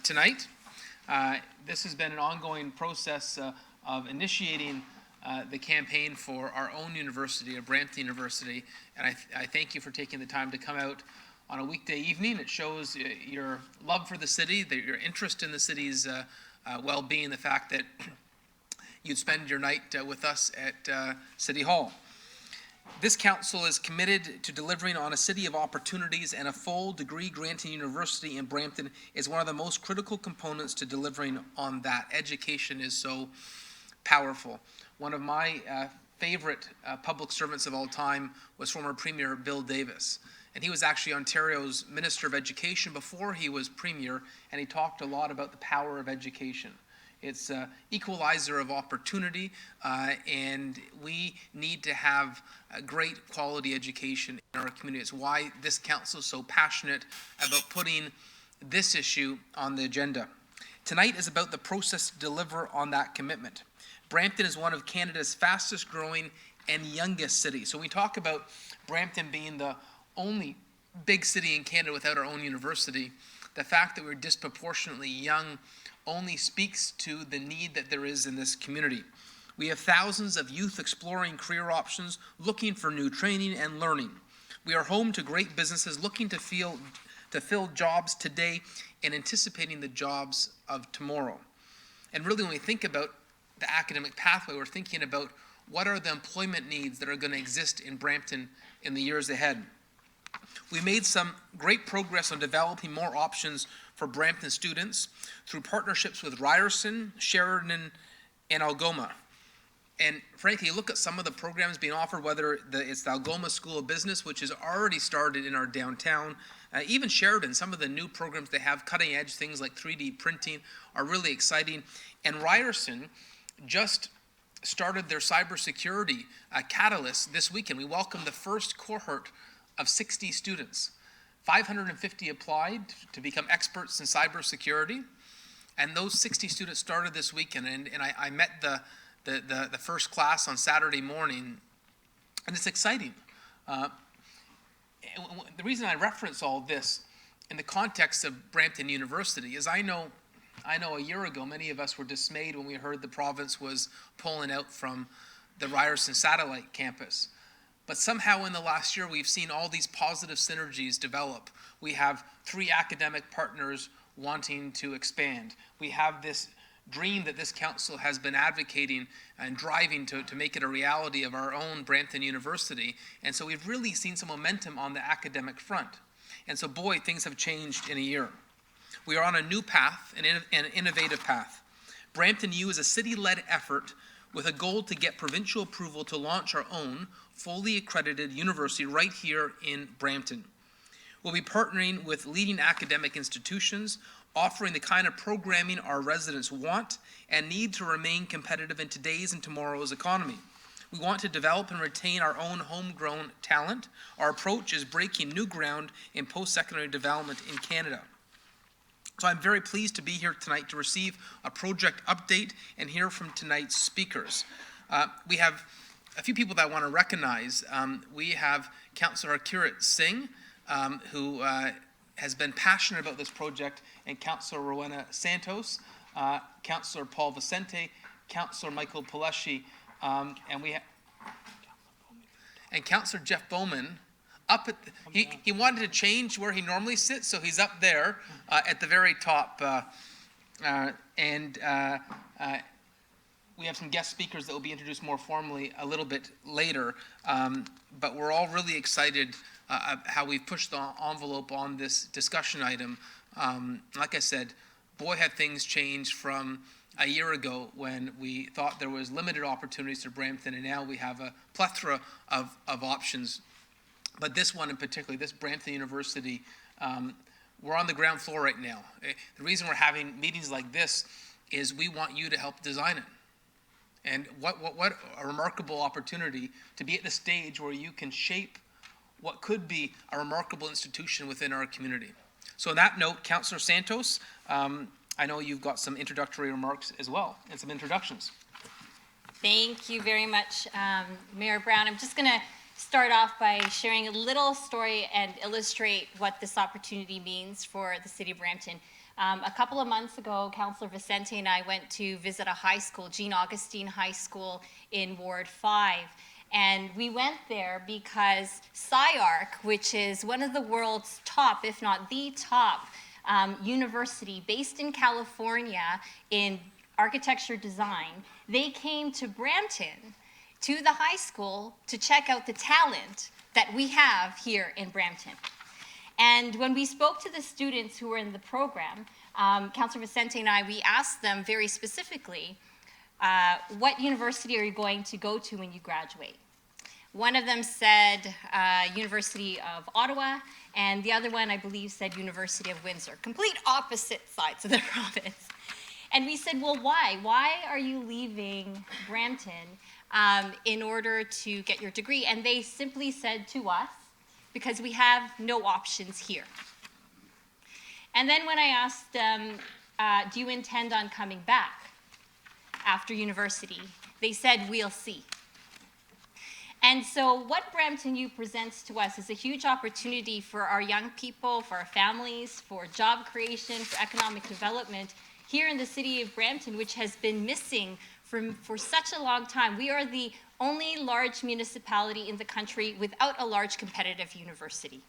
tonight. This has been an ongoing process of initiating the campaign for our own university, Brampton University, and I thank you for taking the time to come out on a weekday evening. It shows your love for the city, your interest in the city's well-being, the fact that you'd spend your night with us at City Hall. This council is committed to delivering on a city of opportunities, and a full degree granting university in Brampton is one of the most critical components to delivering on that. Education is so powerful. One of my favorite public servants of all time was former Premier Bill Davis. And he was actually Ontario's Minister of Education before he was Premier, and he talked a lot about the power of education. It's an equalizer of opportunity, and we need to have a great quality education in our community. It's why this council is so passionate about putting this issue on the agenda. Tonight is about the process to deliver on that commitment. Brampton is one of Canada's fastest growing and youngest cities. So when we talk about Brampton being the only big city in Canada without our own university, the fact that we're disproportionately young only speaks to the need that there is in this community. We have thousands of youth exploring career options, looking for new training and learning. We are home to great businesses looking to fill jobs today and anticipating the jobs of tomorrow. And really, when we think about the academic pathway, we're thinking about what are the employment needs that are going to exist in Brampton in the years ahead. We made some great progress on developing more options for Brampton students through partnerships with Ryerson, Sheridan, and Algoma. And frankly, look at some of the programs being offered, whether it's the Algoma School of Business, which has already started in our downtown. Even Sheridan, some of the new programs they have, cutting edge things like 3D printing, are really exciting. And Ryerson just started their cybersecurity catalyst this weekend. We welcomed the first cohort of 60 students. 550 applied to become experts in cybersecurity, and those 60 students started this weekend. And I met the first class on Saturday morning, and it's exciting. The reason I reference all this in the context of Brampton University is I know a year ago many of us were dismayed when we heard the province was pulling out from the Ryerson satellite campus. But somehow in the last year, we've seen all these positive synergies develop. We have 3 academic partners wanting to expand. We have this dream that this council has been advocating and driving to make it a reality of our own Brampton University. And so we've really seen some momentum on the academic front. And so, boy, things have changed in a year. We are on a new path, an innovative path. BramptonU is a city-led effort with a goal to get provincial approval to launch our own fully accredited university right here in Brampton. We'll be partnering with leading academic institutions, offering the kind of programming our residents want and need to remain competitive in today's and tomorrow's economy. We want to develop and retain our own homegrown talent. Our approach is breaking new ground in post-secondary development in Canada. So I'm very pleased to be here tonight to receive a project update and hear from tonight's speakers. We have a few people that I want to recognize. We have Councillor Kirit Singh, who has been passionate about this project, and Councillor Rowena Santos, Councillor Paul Vicente, Councillor Michael Palesci, and Councillor Jeff Bowman. He wanted to change where he normally sits, so he's up there at the very top. We have some guest speakers that will be introduced more formally a little bit later. But we're all really excited how we've pushed the envelope on this discussion item. Like I said, boy, have things changed from a year ago when we thought there was limited opportunities to Brampton, and now we have a plethora of options. But this one in particular, this Brampton University, we're on the ground floor right now. The reason we're having meetings like this is we want you to help design it. And what a remarkable opportunity to be at the stage where you can shape what could be a remarkable institution within our community. So on that note, Councillor Santos, I know you've got some introductory remarks as well, and some introductions. Thank you very much, Mayor Brown. I'm just going to start off by sharing a little story and illustrate what this opportunity means for the City of Brampton. A couple of months ago, Councillor Vicente and I went to visit a high school, Jean Augustine High School in Ward 5. And we went there because SciArc, which is one of the world's top, if not the top, university based in California in architecture design, they came to Brampton, to the high school, to check out the talent that we have here in Brampton. And when we spoke to the students who were in the program, Councillor Vicente and I, we asked them very specifically, what university are you going to go to when you graduate? One of them said University of Ottawa, and the other one, I believe, said University of Windsor. Complete opposite sides of the province. And we said, well, why? Why are you leaving Brampton in order to get your degree? And they simply said to us, because we have no options here. And then when I asked them, do you intend on coming back after university? They said, we'll see. And so what BramptonU presents to us is a huge opportunity for our young people, for our families, for job creation, for economic development here in the city of Brampton, which has been missing for such a long time. We are the only large municipality in the country without a large competitive university.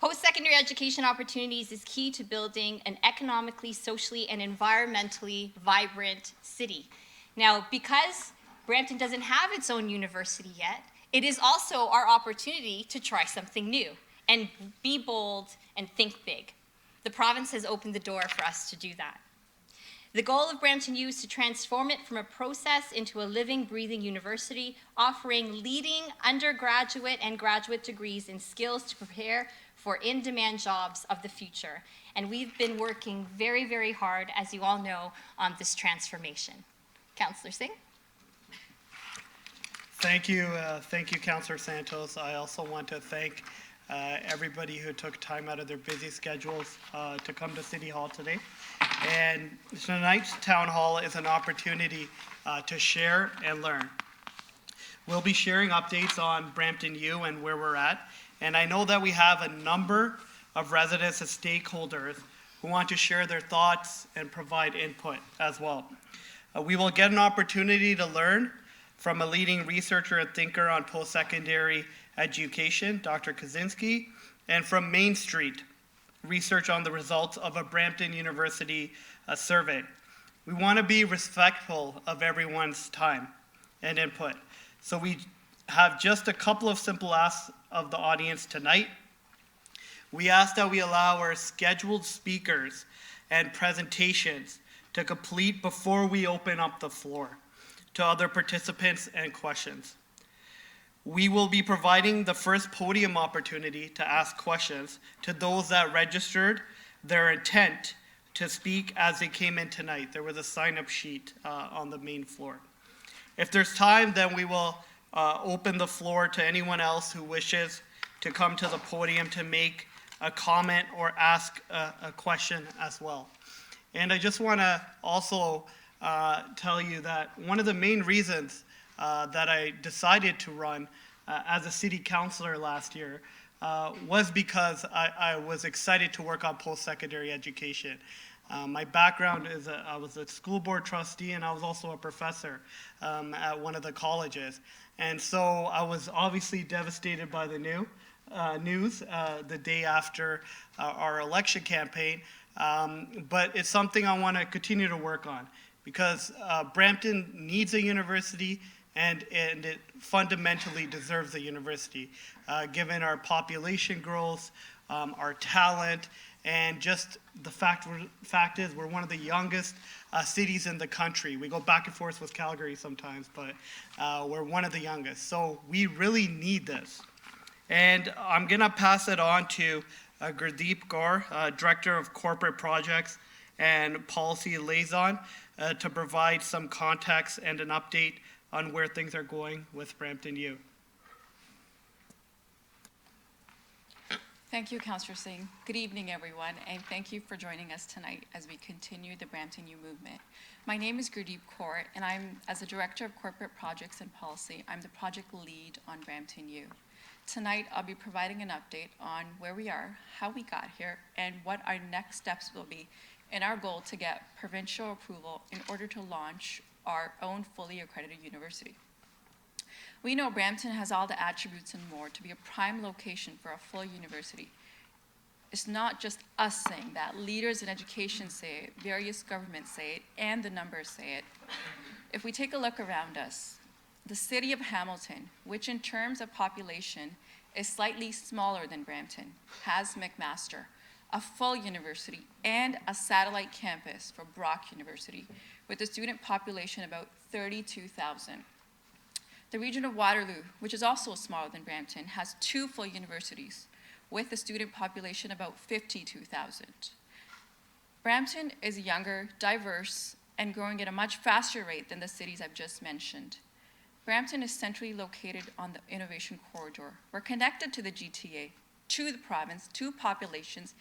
Post-secondary education opportunities is key to building an economically, socially, and environmentally vibrant city. Now, because Brampton doesn't have its own university yet, it is also our opportunity to try something new and be bold and think big. The province has opened the door for us to do that. The goal of BramptonU is to transform it from a process into a living, breathing university, offering leading undergraduate and graduate degrees in skills to prepare for in-demand jobs of the future. And we've been working very, very hard, as you all know, on this transformation. Councillor Singh? Thank you, Councillor Santos. I also want to thank everybody who took time out of their busy schedules to come to City Hall today. And tonight's town hall is an opportunity to share and learn. We'll be sharing updates on BramptonU and where we're at. And I know that we have a number of residents and stakeholders who want to share their thoughts and provide input as well. We will get an opportunity to learn from a leading researcher and thinker on post-secondary education, Dr. Kaczynski, and from Main Street, research on the results of a Brampton University survey. We want to be respectful of everyone's time and input. So we have just a couple of simple asks of the audience tonight. We ask that we allow our scheduled speakers and presentations to complete before we open up the floor to other participants and questions. We will be providing the first podium opportunity to ask questions to those that registered their intent to speak as they came in tonight. There was a sign-up sheet on the main floor. If there's time, then we will open the floor to anyone else who wishes to come to the podium to make a comment or ask a question as well. And I just want to also tell you that one of the main reasons that I decided to run as a city councillor last year was because I was excited to work on post-secondary education. My background is I was a school board trustee and I was also a professor at one of the colleges. And so I was obviously devastated by the news the day after our election campaign, but it's something I want to continue to work on because Brampton needs a university and it fundamentally deserves a university, given our population growth, our talent, and just the fact is we're one of the youngest cities in the country. We go back and forth with Calgary sometimes, but we're one of the youngest. So we really need this. And I'm going to pass it on to Gurdeep Kaur, Director of Corporate Projects and Policy Liaison, to provide some context and an update on where things are going with BramptonU. Thank you, Councillor Singh. Good evening, everyone, and thank you for joining us tonight as we continue the BramptonU movement. My name is Gurdeep Kaur, and as a Director of Corporate Projects and Policy, I'm the project lead on BramptonU. Tonight, I'll be providing an update on where we are, how we got here, and what our next steps will be in our goal to get provincial approval in order to launch our own fully accredited university. We know Brampton has all the attributes and more to be a prime location for a full university. It's not just us saying that. Leaders in education say it, various governments say it, and the numbers say it. If we take a look around us, the city of Hamilton, which in terms of population is slightly smaller than Brampton, has McMaster, a full university, and a satellite campus for Brock University, with a student population about 32,000. The region of Waterloo, which is also smaller than Brampton, has 2 full universities, with a student population about 52,000. Brampton is younger, diverse, and growing at a much faster rate than the cities I've just mentioned. Brampton is centrally located on the innovation corridor. We're connected to the GTA, to the province, to populations,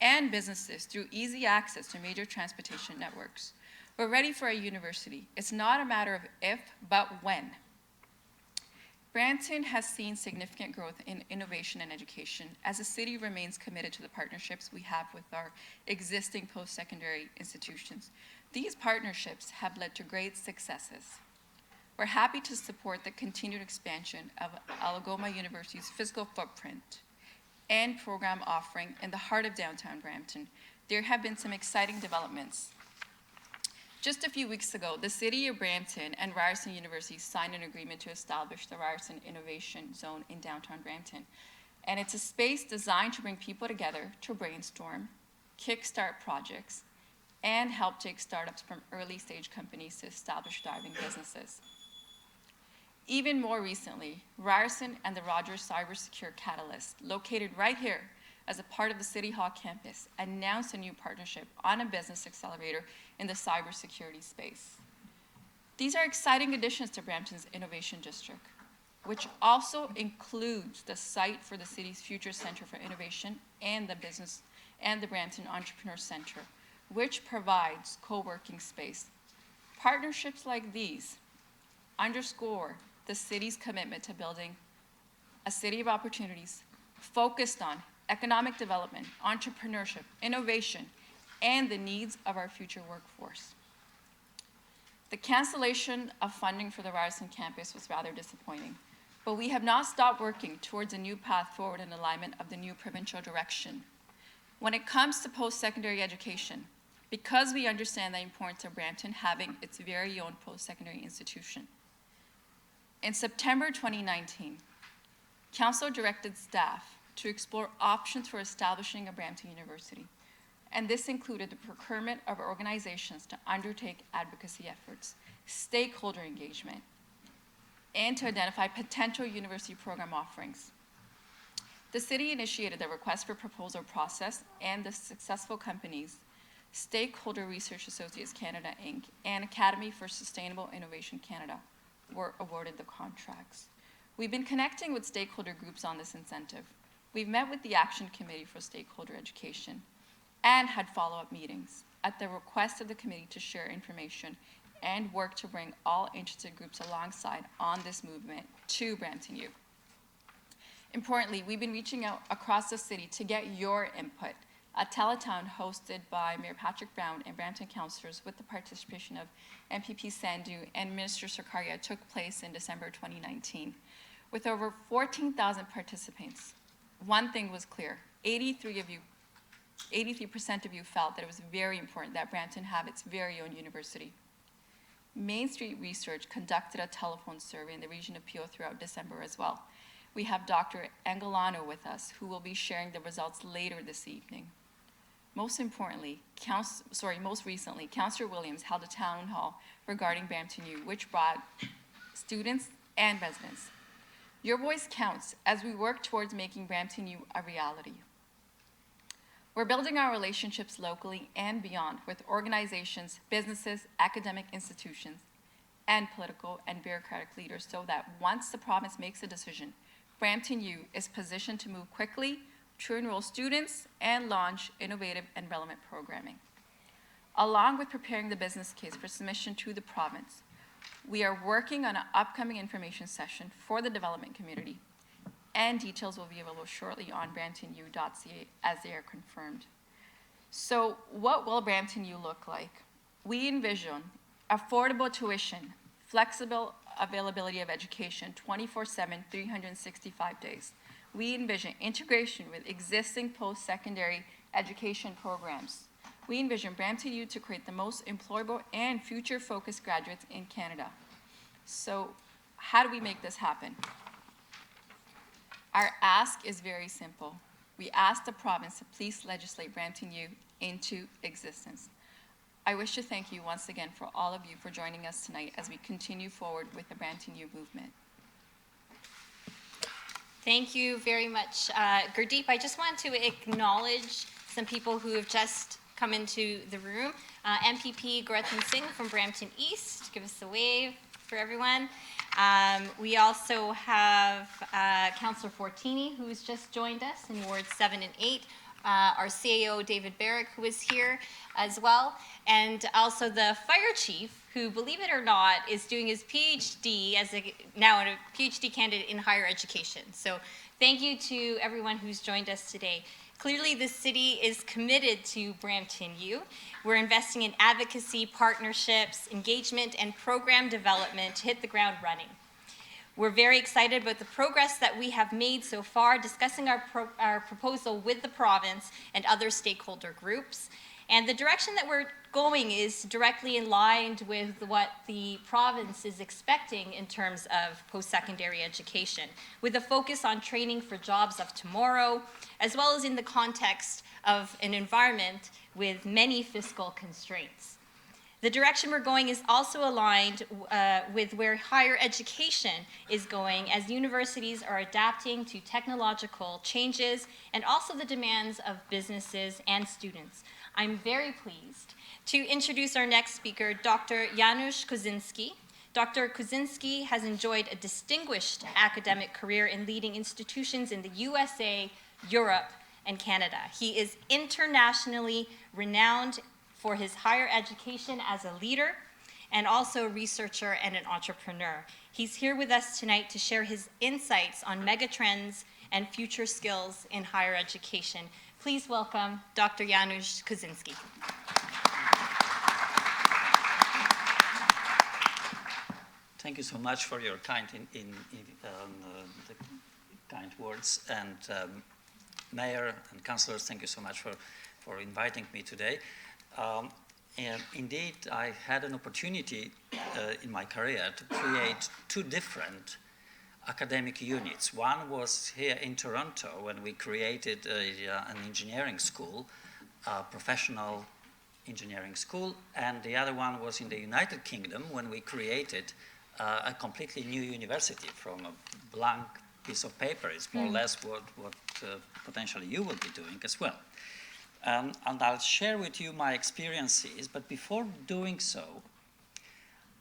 and businesses through easy access to major transportation networks. We're ready for a university. It's not a matter of if, but when. Brampton has seen significant growth in innovation and education as the city remains committed to the partnerships we have with our existing post-secondary institutions. These partnerships have led to great successes. We're happy to support the continued expansion of Algoma University's physical footprint and program offering in the heart of downtown Brampton. There have been some exciting developments. Just a few weeks ago, the City of Brampton and Ryerson University signed an agreement to establish the Ryerson Innovation Zone in downtown Brampton. And it's a space designed to bring people together to brainstorm, kickstart projects, and help take startups from early stage companies to establish thriving businesses. Even more recently, Ryerson and the Rogers Cybersecure Catalyst, located right here as a part of the City Hall campus, announced a new partnership on a business accelerator in the cybersecurity space. These are exciting additions to Brampton's Innovation District, which also includes the site for the city's future Center for Innovation and the Brampton Entrepreneur Center, which provides co-working space. Partnerships like these underscore the city's commitment to building a city of opportunities focused on economic development, entrepreneurship, innovation, and the needs of our future workforce. The cancellation of funding for the Ryerson campus was rather disappointing, but we have not stopped working towards a new path forward in alignment of the new provincial direction. When it comes to post-secondary education, because we understand the importance of Brampton having its very own post-secondary institution, in September 2019, Council directed staff to explore options for establishing a Brampton University, and this included the procurement of organizations to undertake advocacy efforts, stakeholder engagement, and to identify potential university program offerings. The city initiated the request for proposal process, and the successful companies, Stakeholder Research Associates Canada, Inc., and Academy for Sustainable Innovation Canada, were awarded the contracts. We've been connecting with stakeholder groups on this incentive. We've met with the Action Committee for Stakeholder Education and had follow-up meetings at the request of the committee to share information and work to bring all interested groups alongside on this movement to BramptonU. Importantly, we've been reaching out across the city to get your input. A telethon hosted by Mayor Patrick Brown and Brampton councillors with the participation of MPP Sandhu and Minister Sarkaria took place in December 2019. With over 14,000 participants, one thing was clear: 83% of you felt that it was very important that Brampton have its very own university. Main Street Research conducted a telephone survey in the region of Peel throughout December as well. We have Dr. Angelano with us, who will be sharing the results later this evening. Most recently, Councillor Williams held a town hall regarding BramptonU, which brought students and residents. Your voice counts as we work towards making BramptonU a reality. We're building our relationships locally and beyond with organizations, businesses, academic institutions, and political and bureaucratic leaders so that once the province makes a decision, BramptonU is positioned to move quickly to enroll students and launch innovative and relevant programming. Along with preparing the business case for submission to the province, we are working on an upcoming information session for the development community and details will be available shortly on BramptonU.ca as they are confirmed. So what will BramptonU look like? We envision affordable tuition, flexible availability of education 24/7, 365 days. We envision integration with existing post-secondary education programs. We envision BramptonU to create the most employable and future-focused graduates in Canada. So how do we make this happen? Our ask is very simple. We ask the province to please legislate BramptonU into existence. I wish to thank you once again for all of you for joining us tonight as we continue forward with the BramptonU movement. Thank you very much, Gurdeep. I just want to acknowledge some people who have just come into the room. MPP Gurdeep Singh from Brampton East, give us a wave for everyone. We also have Councillor Fortini, who's just joined us in Wards 7 and 8. Our CAO, David Barrick, who is here as well. And also the fire chief, who, believe it or not, is doing his PhD now a PhD candidate in higher education. So thank you to everyone who's joined us today. Clearly, the city is committed to BramptonU. We're investing in advocacy, partnerships, engagement, and program development to hit the ground running. We're very excited about the progress that we have made so far, discussing our proposal with the province and other stakeholder groups. And the direction that we're going is directly aligned with what the province is expecting in terms of post-secondary education, with a focus on training for jobs of tomorrow, as well as in the context of an environment with many fiscal constraints. The direction we're going is also aligned with where higher education is going, as universities are adapting to technological changes and also the demands of businesses and students. I'm very pleased to introduce our next speaker, Dr. Janos Kaczynski. Dr. Kaczynski has enjoyed a distinguished academic career in leading institutions in the USA, Europe, and Canada. He is internationally renowned for his higher education as a leader and also a researcher and an entrepreneur. He's here with us tonight to share his insights on megatrends and future skills in higher education. Please welcome Dr. Janos Kaczynski. Thank you so much for your kind the kind words, and Mayor and councillors, thank you so much for inviting me today. And indeed, I had an opportunity in my career to create two different academic units. One was here in Toronto when we created an engineering school, a professional engineering school, and the other one was in the United Kingdom when we created a completely new university from a blank piece of paper. It's more or less what potentially you will be doing as well. And I'll share with you my experiences, but before doing so,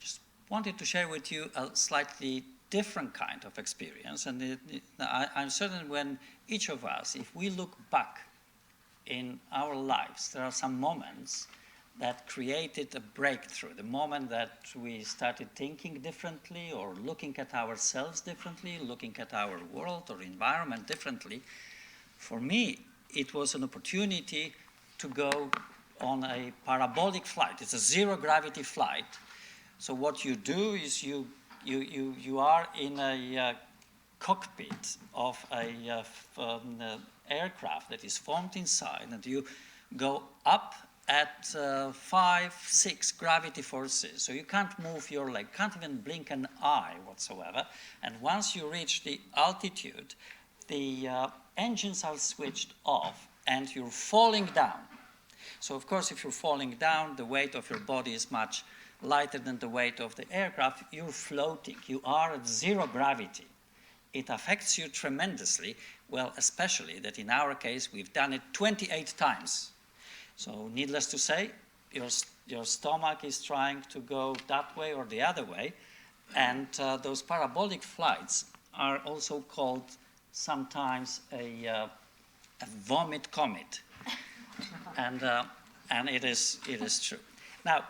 just wanted to share with you a slightly different kind of experience. And I'm certain when each of us, if we look back in our lives, there are some moments that created a breakthrough, the moment that we started thinking differently or looking at ourselves differently, looking at our world or environment differently. For me, it was an opportunity to go on a parabolic flight. It's a zero gravity flight. So what you do is you are in a cockpit of an aircraft that is formed inside, and you go up at 5, 6 gravity forces. So you can't move your leg, can't even blink an eye whatsoever. And once you reach the altitude, the engines are switched off and you're falling down. So of course, if you're falling down, the weight of your body is much lighter than the weight of the aircraft. You're floating. You are at zero gravity. It affects you tremendously. Well, especially that in our case, we've done it 28 times. So needless to say, your stomach is trying to go that way or the other way. And those parabolic flights are also called sometimes a vomit comet. And it is true. Now,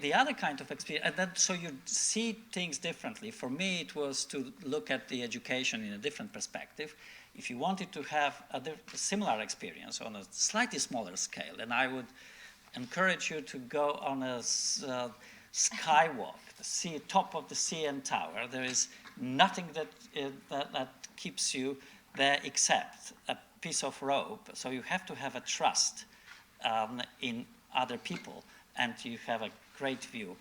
the other kind of experience, and then, so you see things differently. For me, it was to look at the education in a different perspective. If you wanted to have a similar experience on a slightly smaller scale, then I would encourage you to go on a skywalk, the top of the CN Tower. There is nothing that keeps you there except a piece of rope. So you have to have a trust in other people, and you have a great view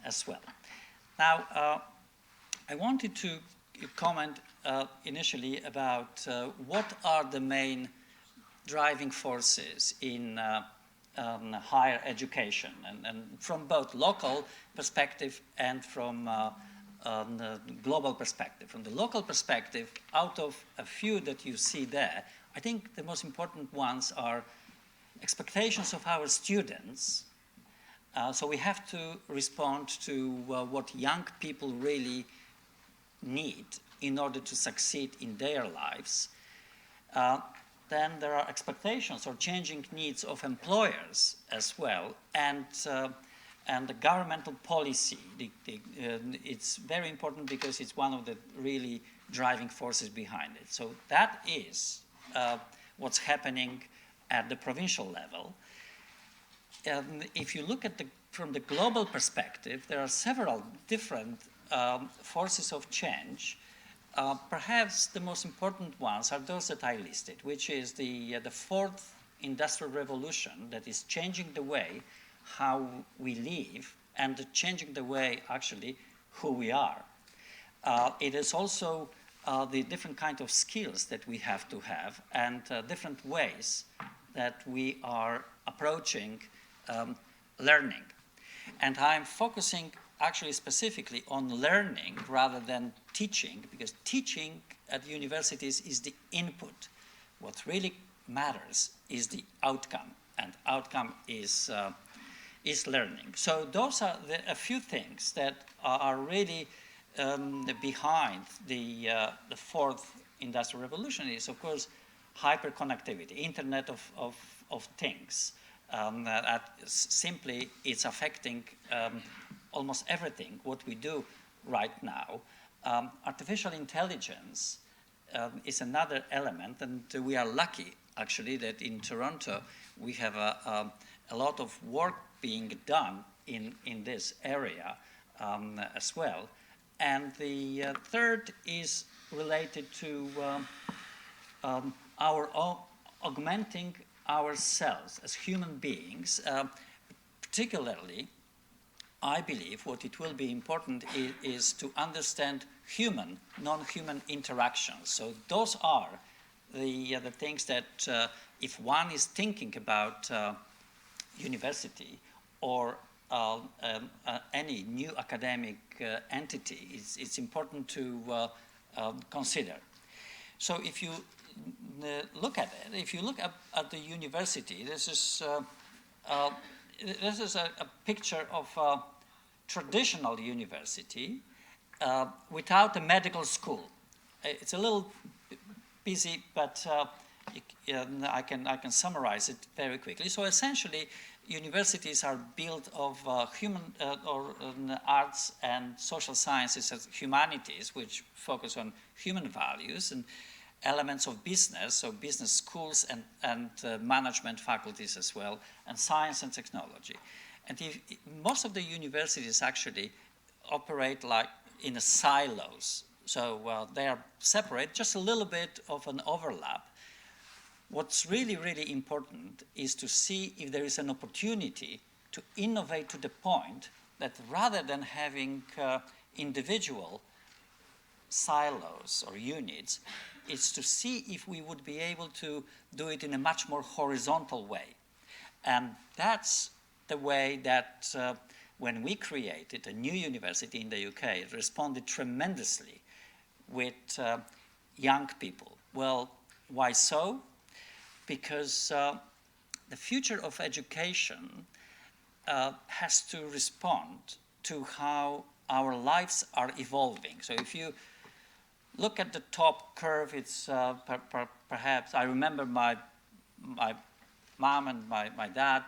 as well. Now, I wanted to comment initially about what are the main driving forces in higher education, and from both local perspective and from the global perspective. From the local perspective, out of a few that you see there, I think the most important ones are expectations of our students. So we have to respond to what young people really need in order to succeed in their lives. Then there are expectations or changing needs of employers as well, and the governmental policy. It's very important because it's one of the really driving forces behind it. So that is what's happening at the provincial level. If you look at from the global perspective, there are several different forces of change. Perhaps the most important ones are those that I listed, which is the fourth industrial revolution that is changing the way how we live and changing the way actually who we are. It is also the different kind of skills that we have to have and different ways that we are approaching learning. And I'm focusing actually specifically on learning rather than teaching, because teaching at universities is the input. What really matters is the outcome, and outcome is learning. So those are a few things that are really behind the fourth industrial revolution. Is of course hyperconnectivity, Internet of Things. That simply it's affecting almost everything what we do right now. Artificial intelligence is another element, and we are lucky actually that in Toronto we have a lot of work being done in this area as well. And the third is related to our augmenting ourselves as human beings. Particularly, I believe what it will be important is to understand human, non-human interactions. So those are the things that if one is thinking about university or any new academic entity, it's important to consider. So if you look at it, if you look at the university, this is a picture of a traditional university without a medical school. It's a little busy, but I can summarize it very quickly. So essentially, universities are built of human or arts and social sciences as humanities, which focus on human values, and elements of business, so business schools and management faculties as well, and science and technology. And most of the universities actually operate like in silos. So they are separate, just a little bit of an overlap. What's really, really important is to see if there is an opportunity to innovate to the point that rather than having individual silos or units, it's to see if we would be able to do it in a much more horizontal way. And that's the way that when we created a new university in the UK, it responded tremendously with young people. Well, why so? Because the future of education has to respond to how our lives are evolving. So if you look at the top curve, it's perhaps, I remember my mom and my dad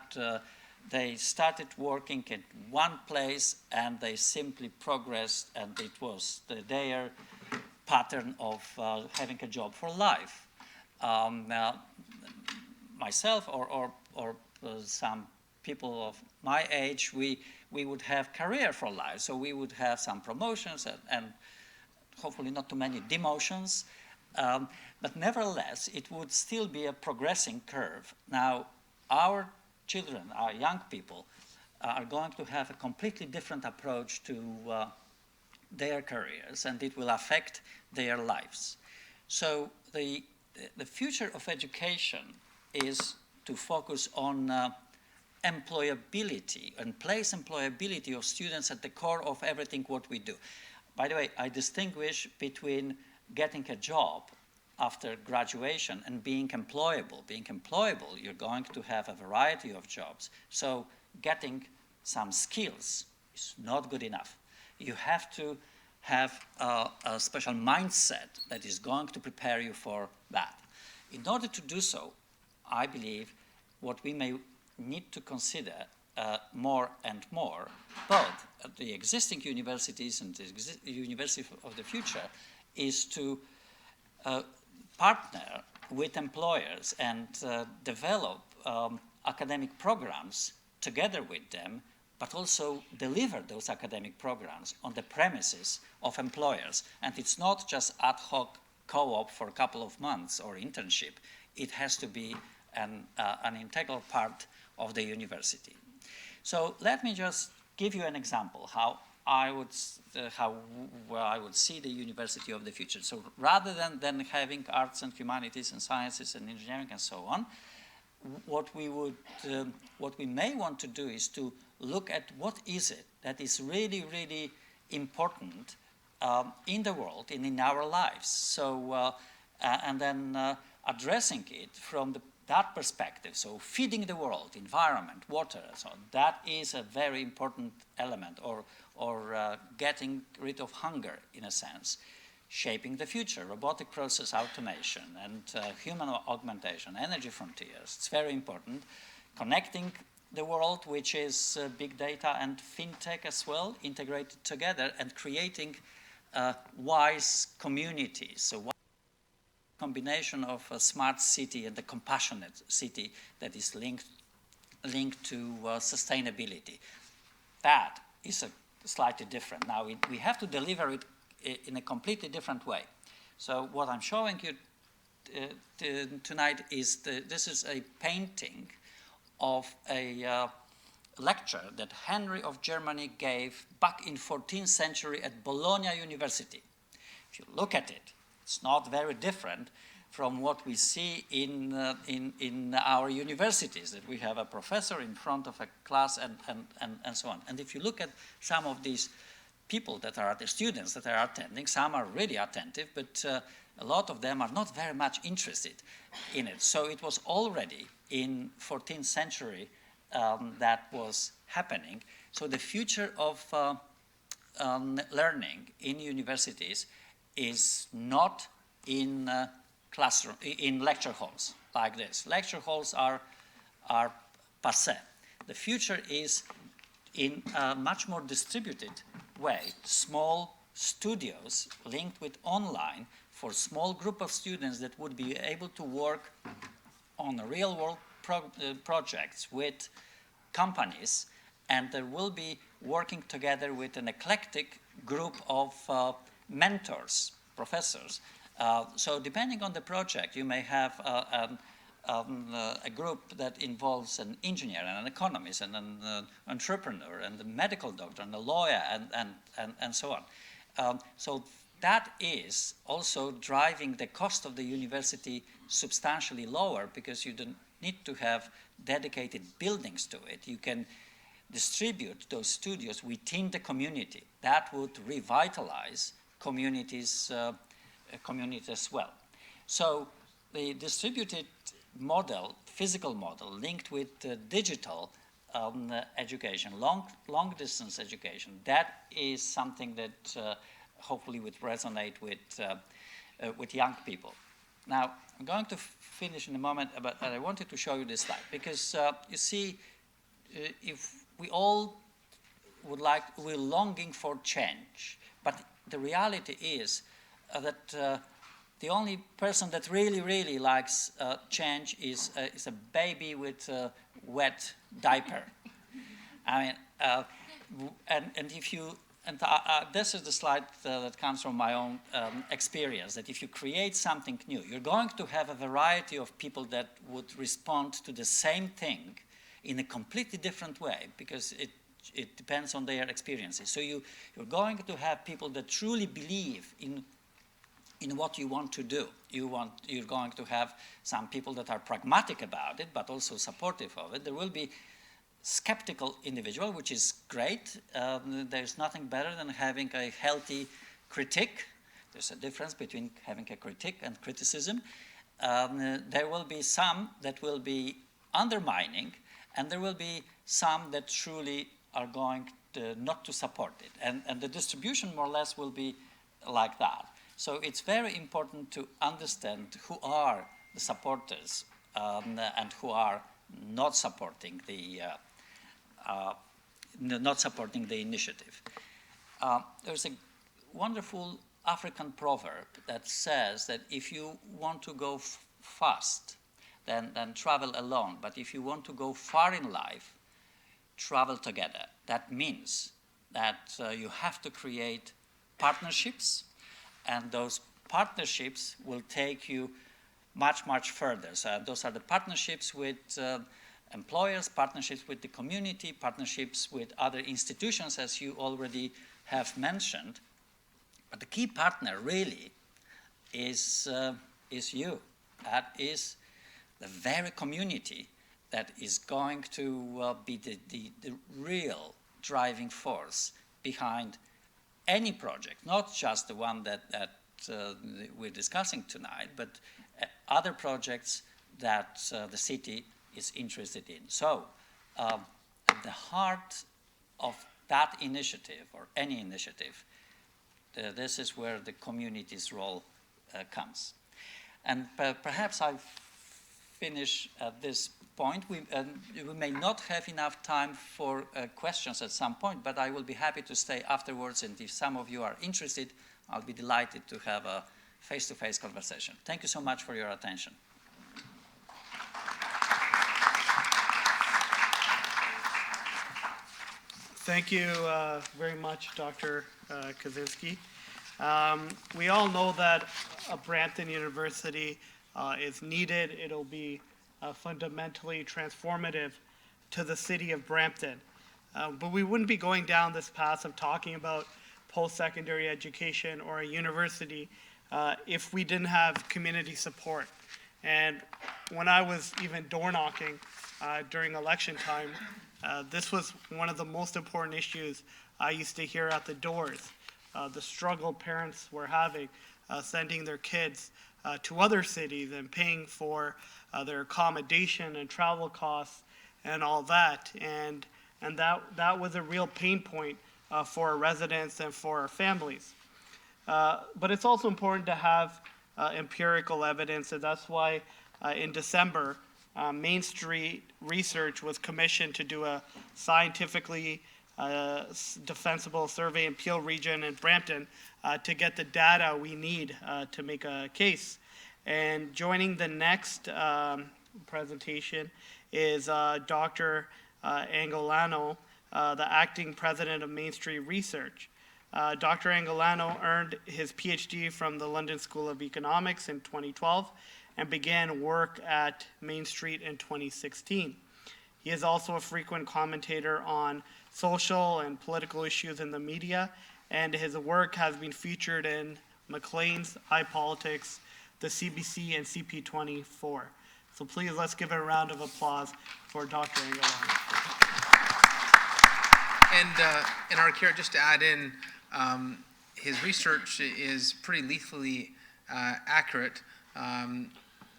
they started working at one place and they simply progressed, and it was their pattern of having a job for life. Now, myself or some people of my age, we would have career for life. So we would have some promotions and hopefully not too many demotions. But nevertheless, it would still be a progressing curve. Now, our children, our young people, are going to have a completely different approach to their careers, and it will affect their lives. So the future of education is to focus on employability and place employability of students at the core of everything what we do. By the way, I distinguish between getting a job after graduation and being employable. Being employable, you're going to have a variety of jobs. So getting some skills is not good enough. You have to have a special mindset that is going to prepare you for that. In order to do so, I believe what we may need to consider more and more, both at the existing universities and the university of the future, is to partner with employers and develop academic programs together with them, but also deliver those academic programs on the premises of employers. And it's not just ad hoc co-op for a couple of months or internship. It has to be an integral part of the university. So let me just give you an example how I would see the university of the future. So rather than having arts and humanities and sciences and engineering and so on, what we may want to do is to look at what is it that is really, really important in the world and in our lives. So and then addressing it from that perspective. So feeding the world, environment, water, and so on. That is a very important element, or getting rid of hunger in a sense. Shaping the future, robotic process automation and human augmentation, energy frontiers. It's very important. Connecting the world, which is big data and fintech as well, integrated together, and creating wise communities. So combination of a smart city and a compassionate city that is linked to sustainability. That is a slightly different. Now we have to deliver it in a completely different way. So what I'm showing you tonight is this is a painting of a lecture that Henry of Germany gave back in 14th century at Bologna University. If you look at it, it's not very different from what we see in our universities, that we have a professor in front of a class and so on. And if you look at some of these people that are the students that are attending, some are really attentive, but a lot of them are not very much interested in it. So it was already in 14th century that was happening. So the future of learning in universities is not in classroom, in lecture halls like this. Lecture halls are passé. The future is in a much more distributed way. Small studios linked with online for small group of students that would be able to work on real world projects with companies, and they will be working together with an eclectic group of mentors, professors. So depending on the project, you may have a group that involves an engineer and an economist and an entrepreneur and a medical doctor and a lawyer and so on. So that is also driving the cost of the university substantially lower, because you don't need to have dedicated buildings to it. You can distribute those studios within the community. That would revitalize communities as well. So the distributed model, physical model, linked with digital education, long distance education, that is something that hopefully would resonate with young people. Now, I'm going to finish in a moment, but I wanted to show you this slide, because you see if we all we're longing for change, but the reality is that the only person that really likes change is a baby with a wet diaper. I mean, and if you, and this is the slide that comes from my own experience, that if you create something new, you're going to have a variety of people that would respond to the same thing in a completely different way, because it depends on their experiences. So you're going to have people that truly believe in what you want to do. You're going to have some people that are pragmatic about it, but also supportive of it. There will be skeptical individual, which is great. There's nothing better than having a healthy critique. There's a difference between having a critique and criticism. There will be some that will be undermining, and there will be some that truly are going not to support it. And the distribution more or less will be like that. So it's very important to understand who are the supporters and who are not supporting the initiative. There's a wonderful African proverb that says that if you want to go fast, then travel alone. But if you want to go far in life, travel together. That means that you have to create partnerships, and those partnerships will take you much further. So those are the partnerships with employers, partnerships with the community, partnerships with other institutions, as you already have mentioned. But the key partner really is you. That is the very community that is going to be the real driving force behind any project, not just the one that we're discussing tonight, but other projects that the city is interested in. So at the heart of that initiative, or any initiative, this is where the community's role comes. And perhaps I'll finish at this point. We may not have enough time for questions at some point, but I will be happy to stay afterwards, and if some of you are interested, I'll be delighted to have a face-to-face conversation. Thank you so much for your attention. Thank you very much, Dr. Kaczynski. We all know that a Brampton University is needed. It'll be fundamentally transformative to the city of Brampton. But we wouldn't be going down this path of talking about post-secondary education or a university if we didn't have community support. And when I was even door knocking during election time, this was one of the most important issues I used to hear at the doors. The struggle parents were having sending their kids to other cities and paying for their accommodation and travel costs and all that. And that was a real pain point for our residents and for our families. But it's also important to have empirical evidence, and that's why in December, Main Street Research was commissioned to do a scientifically defensible survey in Peel Region and Brampton to get the data we need to make a case. And joining the next presentation is Dr. Angolano, the acting president of Main Street Research. Dr. Angolano earned his PhD from the London School of Economics in 2012 and began work at Main Street in 2016. He is also a frequent commentator on social and political issues in the media, and his work has been featured in Maclean's, iPolitics, the CBC, and CP24. So please, let's give a round of applause for Dr. Angolano. And in our care, just to add in, his research is pretty lethally accurate.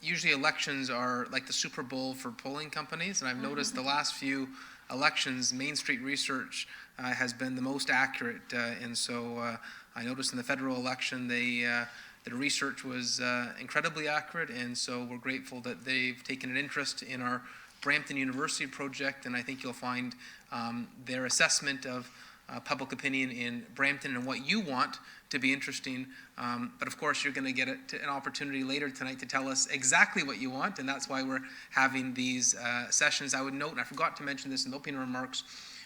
Usually elections are like the Super Bowl for polling companies, and I've noticed the last few elections, Main Street Research has been the most accurate, and so I noticed in the federal election the research was incredibly accurate, and so we're grateful that they've taken an interest in our Brampton University project, and I think you'll find their assessment of public opinion in Brampton and what you want to be interesting. But of course, you're going to get an opportunity later tonight to tell us exactly what you want, and that's why we're having these sessions. I would note, and I forgot to mention this in the opening remarks,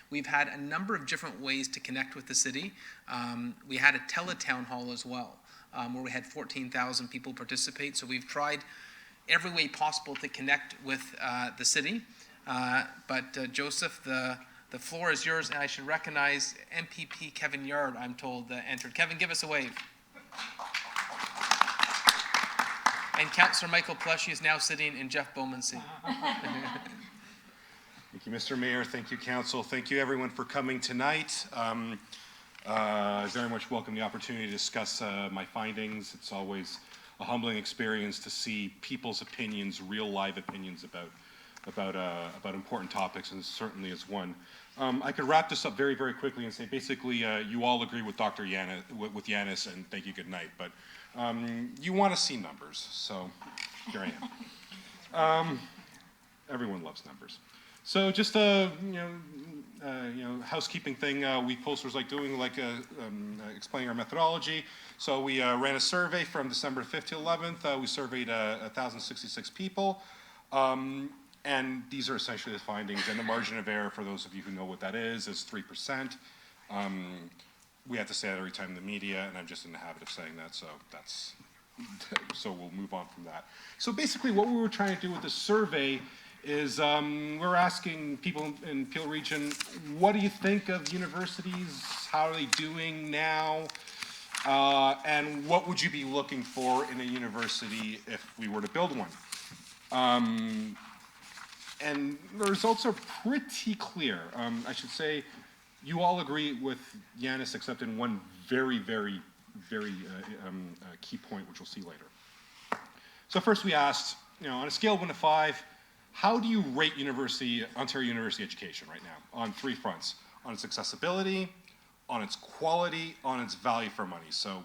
we've had a number of different ways to connect with the city. We had a teletown hall as well, where we had 14,000 people participate. So we've tried every way possible to connect with the city. But Joseph, the floor is yours, and I should recognize MPP Kevin Yard, I'm told, entered. Kevin, give us a wave. And Councillor Michael Pleshy is now sitting in Jeff Bowman's seat. Thank you, Mr. Mayor. Thank you, Council. Thank you, everyone, for coming tonight. I very much welcome the opportunity to discuss my findings. It's always a humbling experience to see people's opinions, real live opinions about important topics, and this certainly is one. I could wrap this up very, very quickly and say basically you all agree with Dr. with Janos, and thank you, good night. But you want to see numbers, so here I am. Everyone loves numbers. So just a housekeeping thing we posters like doing, like explaining our methodology. So we ran a survey from December 5th to 11th. We surveyed 1,066 people. And these are essentially the findings, and the margin of error, for those of you who know what that is 3%. We have to say that every time in the media, and I'm just in the habit of saying that, so so we'll move on from that. So basically what we were trying to do with this survey is we're asking people in Peel Region, what do you think of universities? How are they doing now? And what would you be looking for in a university if we were to build one? And the results are pretty clear. I should say you all agree with Janos, except in one very, very, very key point, which we'll see later. So first we asked, on a scale of 1 to 5, how do you rate Ontario University education right now on 3 fronts? On its accessibility, on its quality, on its value for money. So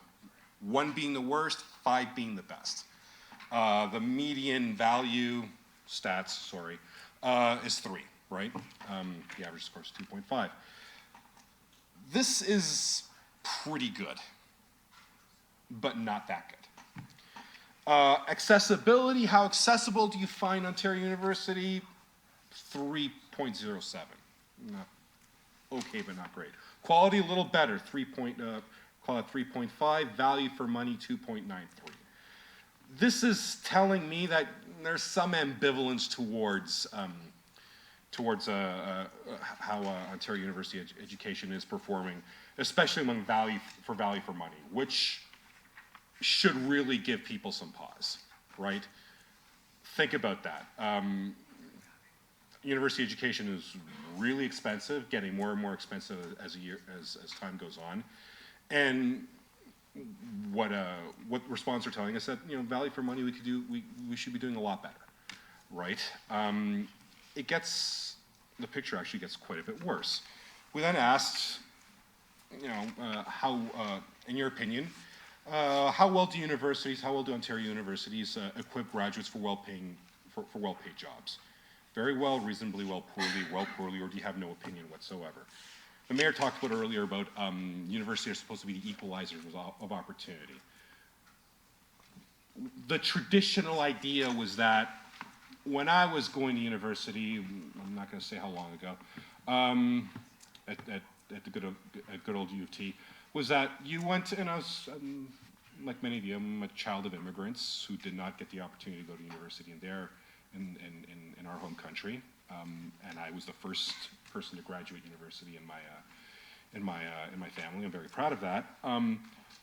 1 being the worst, 5 being the best. The median value stats, is 3, right? The average score is 2.5. This is pretty good, but not that good. Accessibility, how accessible do you find Ontario University? 3.07. Okay, but not great. Quality, a little better, call it 3.5. Value for money, 2.93. This is telling me that there's some ambivalence towards how Ontario University education is performing, especially among value for money, which should really give people some pause, right? Think about that. University education is really expensive, getting more and more expensive as time goes on, and what respondents are telling us that value for money we should be doing a lot better, right? The picture actually gets quite a bit worse. We then asked, how, in your opinion, how well do Ontario universities equip graduates for well-paid jobs? Very well, reasonably well, poorly, or do you have no opinion whatsoever? The mayor talked about earlier about universities are supposed to be the equalizers of opportunity. The traditional idea was that when I was going to university, I'm not going to say how long ago, at the good old U of T, was that you went to, and I was, like many of you, I'm a child of immigrants who did not get the opportunity to go to university in our home country, and I was the first person to graduate university in my family. I'm very proud of that.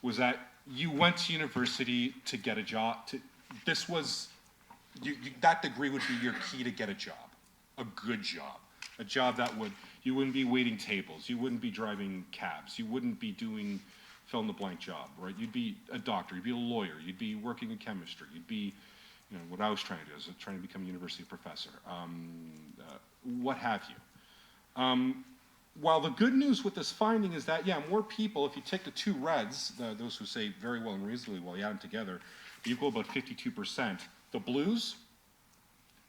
Was that you went to university to get a job? That degree would be your key to get a job, a good job, a job that you wouldn't be waiting tables, you wouldn't be driving cabs, you wouldn't be doing fill in the blank job, right? You'd be a doctor, you'd be a lawyer, you'd be working in chemistry, you'd be, what I was trying to do is trying to become a university professor, what have you. While the good news with this finding is that, more people, if you take the 2 reds, those who say very well and reasonably well, you add them together, you equal about 52%. The blues,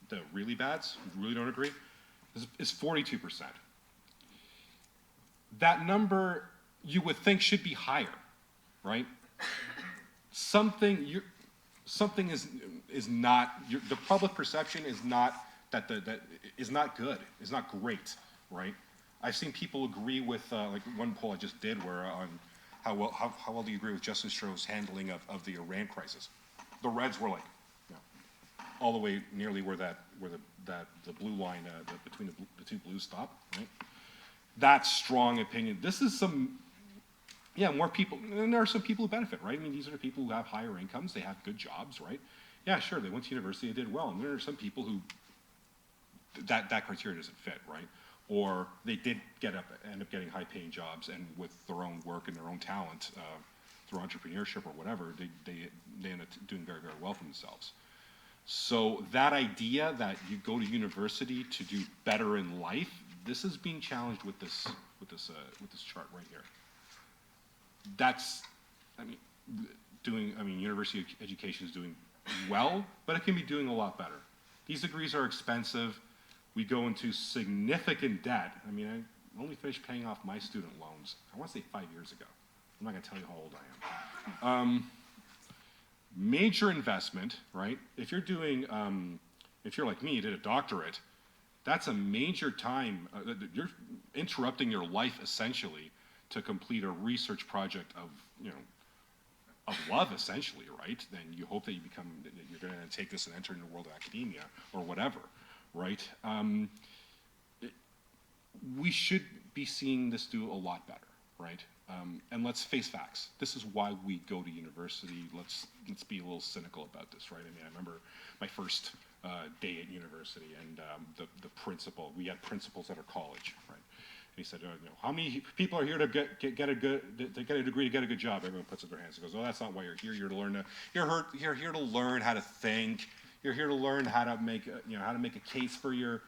the really bads, who really don't agree, is 42%. That number you would think should be higher, right? Something is not, the public perception is not that is not good, is not great, right? I've seen people agree with like one poll I just did where on how well do you agree with Justin Trudeau's handling of the Iran crisis? The Reds were like, you know, all the way nearly where the blue line between the two blues stop, right? That's strong opinion. This is some, yeah, more people, and there are some people who benefit, right? I mean, these are the people who have higher incomes, they have good jobs, right? Yeah, sure, they went to university, they did well, and there are some people who that criteria doesn't fit, right? Or they did end up getting high-paying jobs, and with their own work and their own talent, through entrepreneurship or whatever, they end up doing very, very well for themselves. So that idea that you go to university to do better in life, this is being challenged with this chart right here. That's, I mean, university education is doing well, but it can be doing a lot better. These degrees are expensive. We go into significant debt. I mean, I only finished paying off my student loans, I want to say 5 years ago. I'm not going to tell you how old I am. Major investment, right? If you're doing, if you're like me, you did a doctorate, that's a major time. You're interrupting your life essentially to complete a research project of, you know, of love essentially, right? Then you hope that you're going to take this and enter into the world of academia or whatever, right? We should be seeing this do a lot better, right? And let's face facts. This is why we go to university. Let's be a little cynical about this, right? I mean, I remember my first day at university, and the principal. We had principals at our college, right? And he said, you know, how many people are here to get a degree to get a good job? Everyone puts up their hands and goes, oh, that's not why you're here. You're to learn you're here to learn how to think. You're here to learn how to make how to make a case for your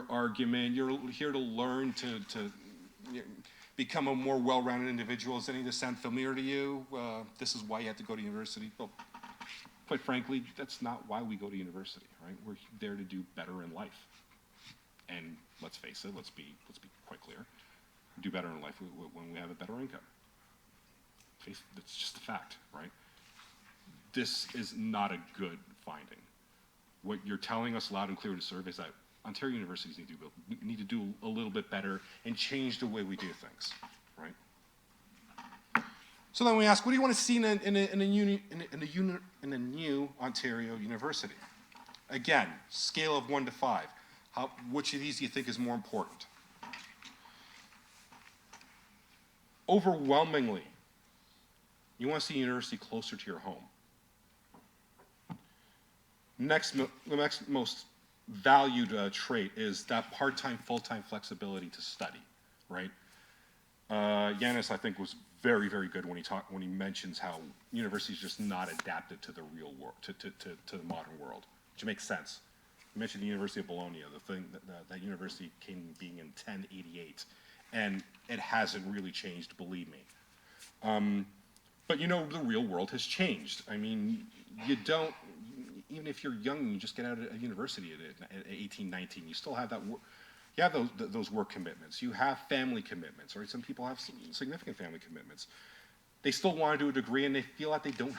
argument. You're here to learn to become a more well-rounded individual. Does any of this sound familiar to you? This is why you have to go to university. Well, quite frankly, that's not why we go to university, right? We're there to do better in life. And let's face it, let's be quite clear. We do better in life when we have a better income. That's just a fact, right? This is not a good finding. What you're telling us loud and clear to serve is that Ontario universities need to do a little bit better and change the way we do things, right? So then we ask, what do you want to see in a new Ontario university? Again, scale of 1 to 5. Which of these do you think is more important? Overwhelmingly, you want to see a university closer to your home. The next most valued trait is that part-time, full-time flexibility to study, right? Janos, I think, was very, very good when he mentions how universities just not adapted to the real world, to the modern world, which makes sense. You mentioned the University of Bologna, the thing that university came being in 1088, and it hasn't really changed, believe me. But you know, the real world has changed. I mean, you don't, even if you're young and you just get out of university at 18, 19, you still have that work. You have those work commitments. You have family commitments, right? Some people have significant family commitments. They still want to do a degree, and they feel like they don't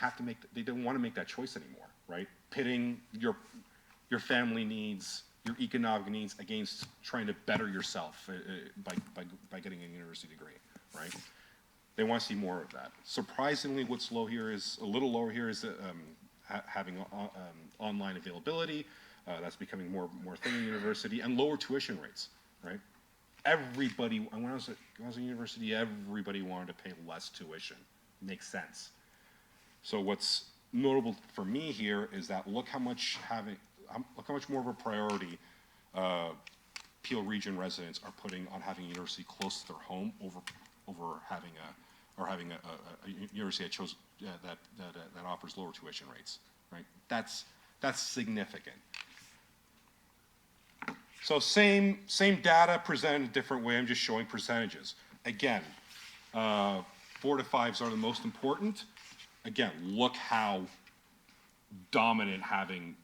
want to make that choice anymore, right? Pitting your family needs, your economic needs against trying to better yourself by getting a university degree, right? They want to see more of that. Surprisingly, what's a little lower here is having online availability. That's becoming more thing in university, and lower tuition rates, right? Everybody, when I was in university, everybody wanted to pay less tuition. Makes sense. So what's notable for me here is that look how much more of a priority Peel Region residents are putting on having a university close to their home over having a university that offers lower tuition rates, right? That's significant. So same data presented a different way. I'm just showing percentages. Again, 4 to 5s are the most important. Again, look how dominant having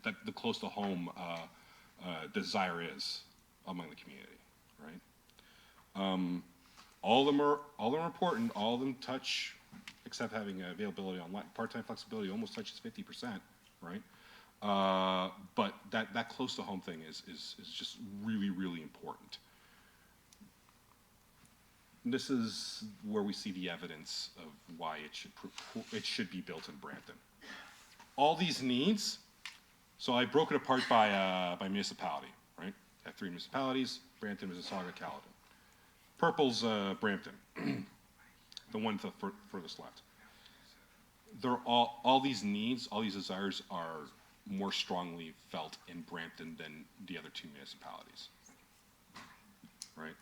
the close to home desire is among the community, right? All of them are important. All of them touch, except having availability online. Part-time flexibility almost touches 50%, right? But that close to home thing is just really, really important. This is where we see the evidence of why it should be built in Brampton. All these needs, so I broke it apart by municipality, right? I have 3 municipalities: Brampton, Mississauga, Caledon. Purple's Brampton, the one furthest left. They're all these needs, all these desires are more strongly felt in Brampton than the other 2 municipalities, right?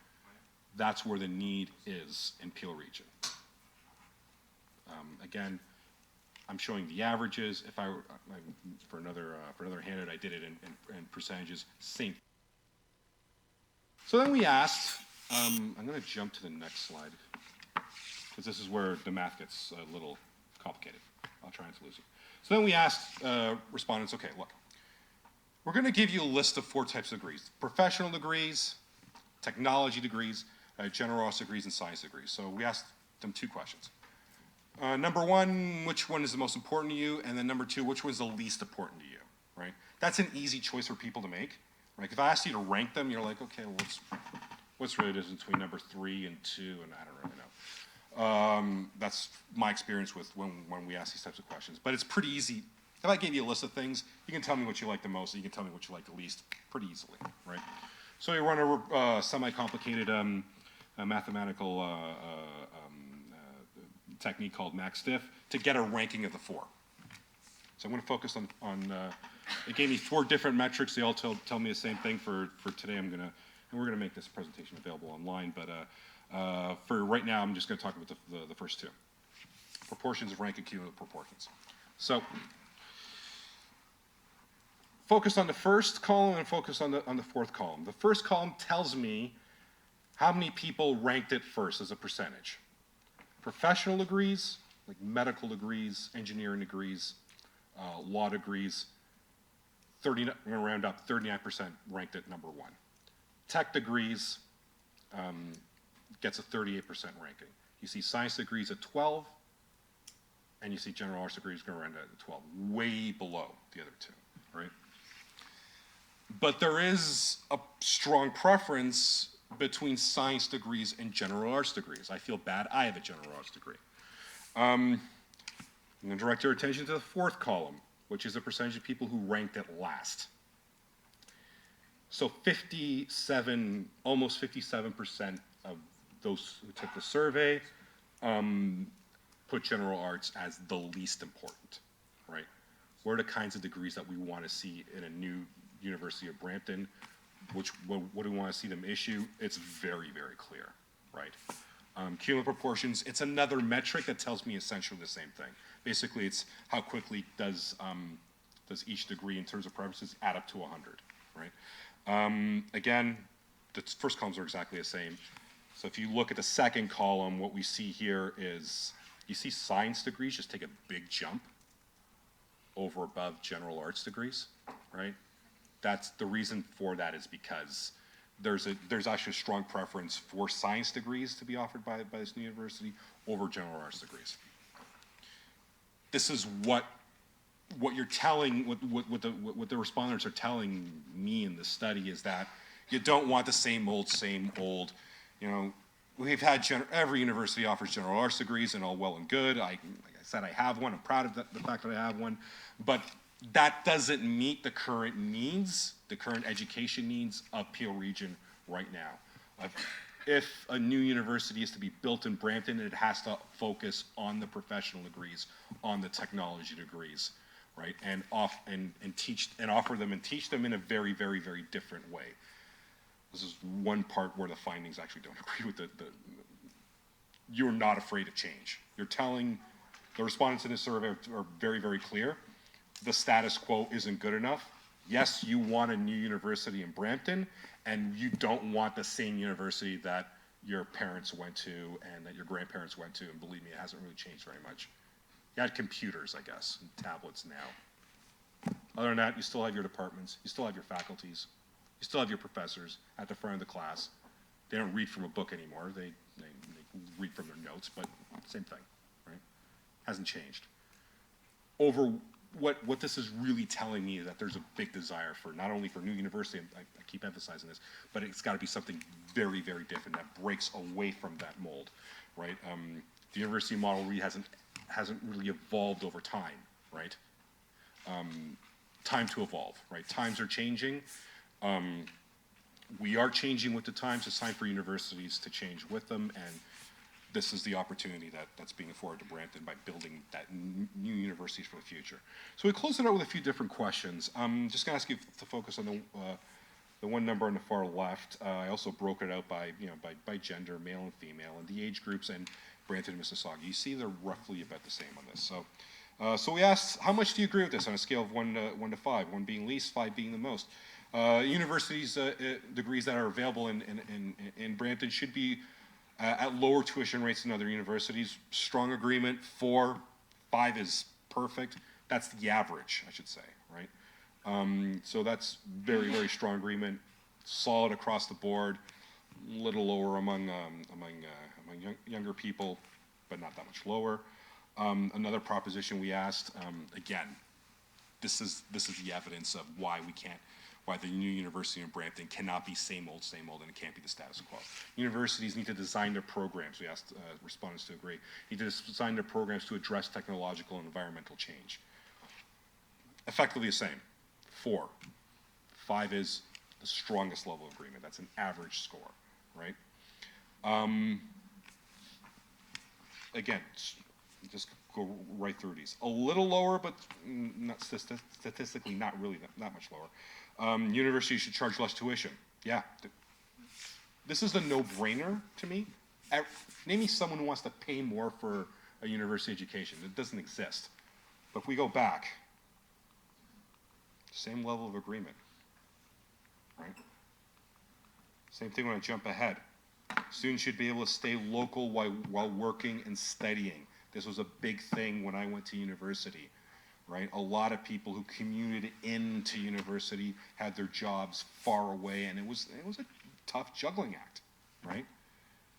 That's where the need is in Peel region. Again, I'm showing the averages. If I were for another handout, I did it in percentages. Same. So then we asked. I'm going to jump to the next slide because this is where the math gets a little complicated. I'll try not to lose you. So then we asked respondents, okay, look, we're going to give you a list of 4 types of degrees: professional degrees, technology degrees, general arts degrees, and science degrees. So we asked them 2 questions. Number 1, which one is the most important to you? And then number 2, which one is the least important to you, right? That's an easy choice for people to make, right? If I asked you to rank them, you're like, okay, well, what's really the difference between number 3 and 2, and I don't really know. That's my experience with when we ask these types of questions. But it's pretty easy. If I gave you a list of things, you can tell me what you like the most, and you can tell me what you like the least pretty easily, right? So you run a semi-complicated mathematical technique called MaxDiff to get a ranking of the 4. So I'm going to focus on it gave me 4 different metrics. They all tell me the same thing. For today, we're going to make this presentation available online, but for right now, I'm just going to talk about the first 2. Proportions of rank and cumulative proportions. So focus on the first column and focus on the 4th column. The first column tells me how many people ranked it first as a percentage. Professional degrees, like medical degrees, engineering degrees, law degrees, we're going to round up, 39% ranked at number 1. Tech degrees gets a 38% ranking. You see science degrees at 12, and you see general arts degrees going to round at 12, way below the other 2, right? But there is a strong preference between science degrees and general arts degrees. I feel bad, I have a general arts degree. I'm going to direct your attention to the 4th column, which is the percentage of people who ranked it last. So almost 57% of those who took the survey put general arts as the least important, right? What are the kinds of degrees that we want to see in a new University of Brampton? What do we want to see them issue? It's very, very clear, right? Cumulative proportions, it's another metric that tells me essentially the same thing. Basically, it's how quickly does each degree in terms of preferences add up to 100, right? Again, the first columns are exactly the same. So if you look at the 2nd column, what we see here is, you see science degrees just take a big jump over above general arts degrees, right? That's the reason for that is because there's actually a strong preference for science degrees to be offered by this new university over general arts degrees. This is what you're telling, what the respondents are telling me in this study is that you don't want the same old, you know, we've had, every university offers general arts degrees and all well and good. Like I said, I have one, I'm proud of the fact that I have one, but that doesn't meet the current needs, the current education needs of Peel region right now. If a new university is to be built in Brampton, it has to focus on the professional degrees, on the technology degrees, right? And offer them and teach them in a very, very, very different way. This is one part where the findings actually don't agree with you're not afraid of change. You're telling, the respondents in this survey are very, very clear. The status quo isn't good enough. Yes, you want a new university in Brampton, and you don't want the same university that your parents went to and that your grandparents went to, and believe me, it hasn't really changed very much. You had computers, I guess, and tablets now. Other than that, you still have your departments, you still have your faculties, you still have your professors at the front of the class. They don't read from a book anymore. They read from their notes, but same thing, right? Hasn't changed. Over what this is really telling me is that there's a big desire for, not only for new university, and I keep emphasizing this, but it's got to be something very, very different that breaks away from that mold, right? The university model really hasn't really evolved over time, right? Time to evolve, right? Times are changing. We are changing with the times. It's time for universities to change with them, and this is the opportunity that's being afforded to Brampton by building that new universities for the future. So we close it out with a few different questions. I'm just going to ask you to focus on the one number on the far left. I also broke it out by gender, male and female, and the age groups in Brampton and Mississauga. You see they're roughly about the same on this. So we asked, how much do you agree with this on a scale of 1 to 5, 1 being least, 5 being the most? Universities degrees that are available in Brampton should be at lower tuition rates than other universities. Strong agreement. 4, 5 is perfect. That's the average, I should say, right? So that's very, very strong agreement. Solid across the board. A little lower among younger people, but not that much lower. Another proposition we asked, again, this is the evidence of why the new university in Brampton cannot be same old, and it can't be the status quo. Universities need to design their programs, we asked respondents to agree, need to design their programs to address technological and environmental change. Effectively the same. 4. 5 is the strongest level of agreement. That's an average score, right? Again, just go right through these. A little lower, but not statistically not really that much lower. Universities should charge less tuition. Yeah. This is the no-brainer to me. Name me someone who wants to pay more for a university education. It doesn't exist. But if we go back, same level of agreement, right? Same thing when I jump ahead. Students should be able to stay local while working and studying. This was a big thing when I went to university, right? A lot of people who commuted into university had their jobs far away, and it was a tough juggling act, right?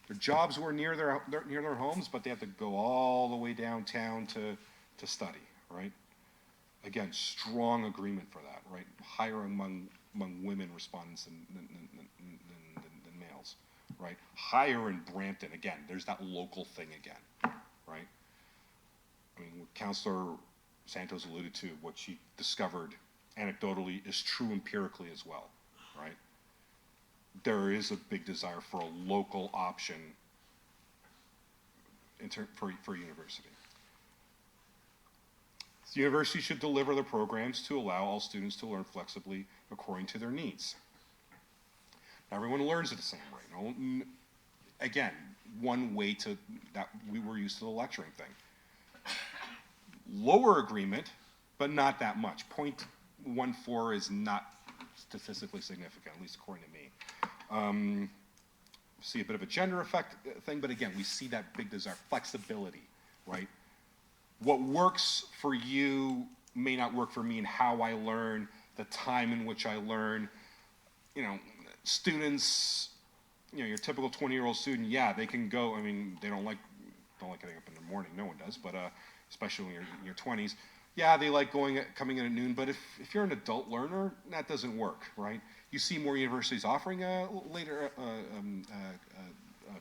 Their jobs were near their homes, but they had to go all the way downtown to study, right? Again, strong agreement for that, right? Higher among women respondents than males, right? Higher in Brampton, again, there's that local thing again, right? I mean, what Councillor Santos alluded to, what she discovered anecdotally is true empirically as well, right? There is a big desire for a local option for university. The university should deliver their programs to allow all students to learn flexibly according to their needs. Not everyone learns at the same rate. Again, one way to that we were used to the lecturing thing. Lower agreement, but not that much. 0.14 is not statistically significant, at least according to me. See a bit of a gender effect thing, but again, we see that big desire, flexibility, right? What works for you may not work for me in how I learn, the time in which I learn. You know, students, you know, your typical 20-year-old student, yeah, they can go, I mean, they don't like getting up in the morning, no one does, but especially when you're in your 20s. Yeah, they like coming in at noon, but if you're an adult learner, that doesn't work, right? You see more universities offering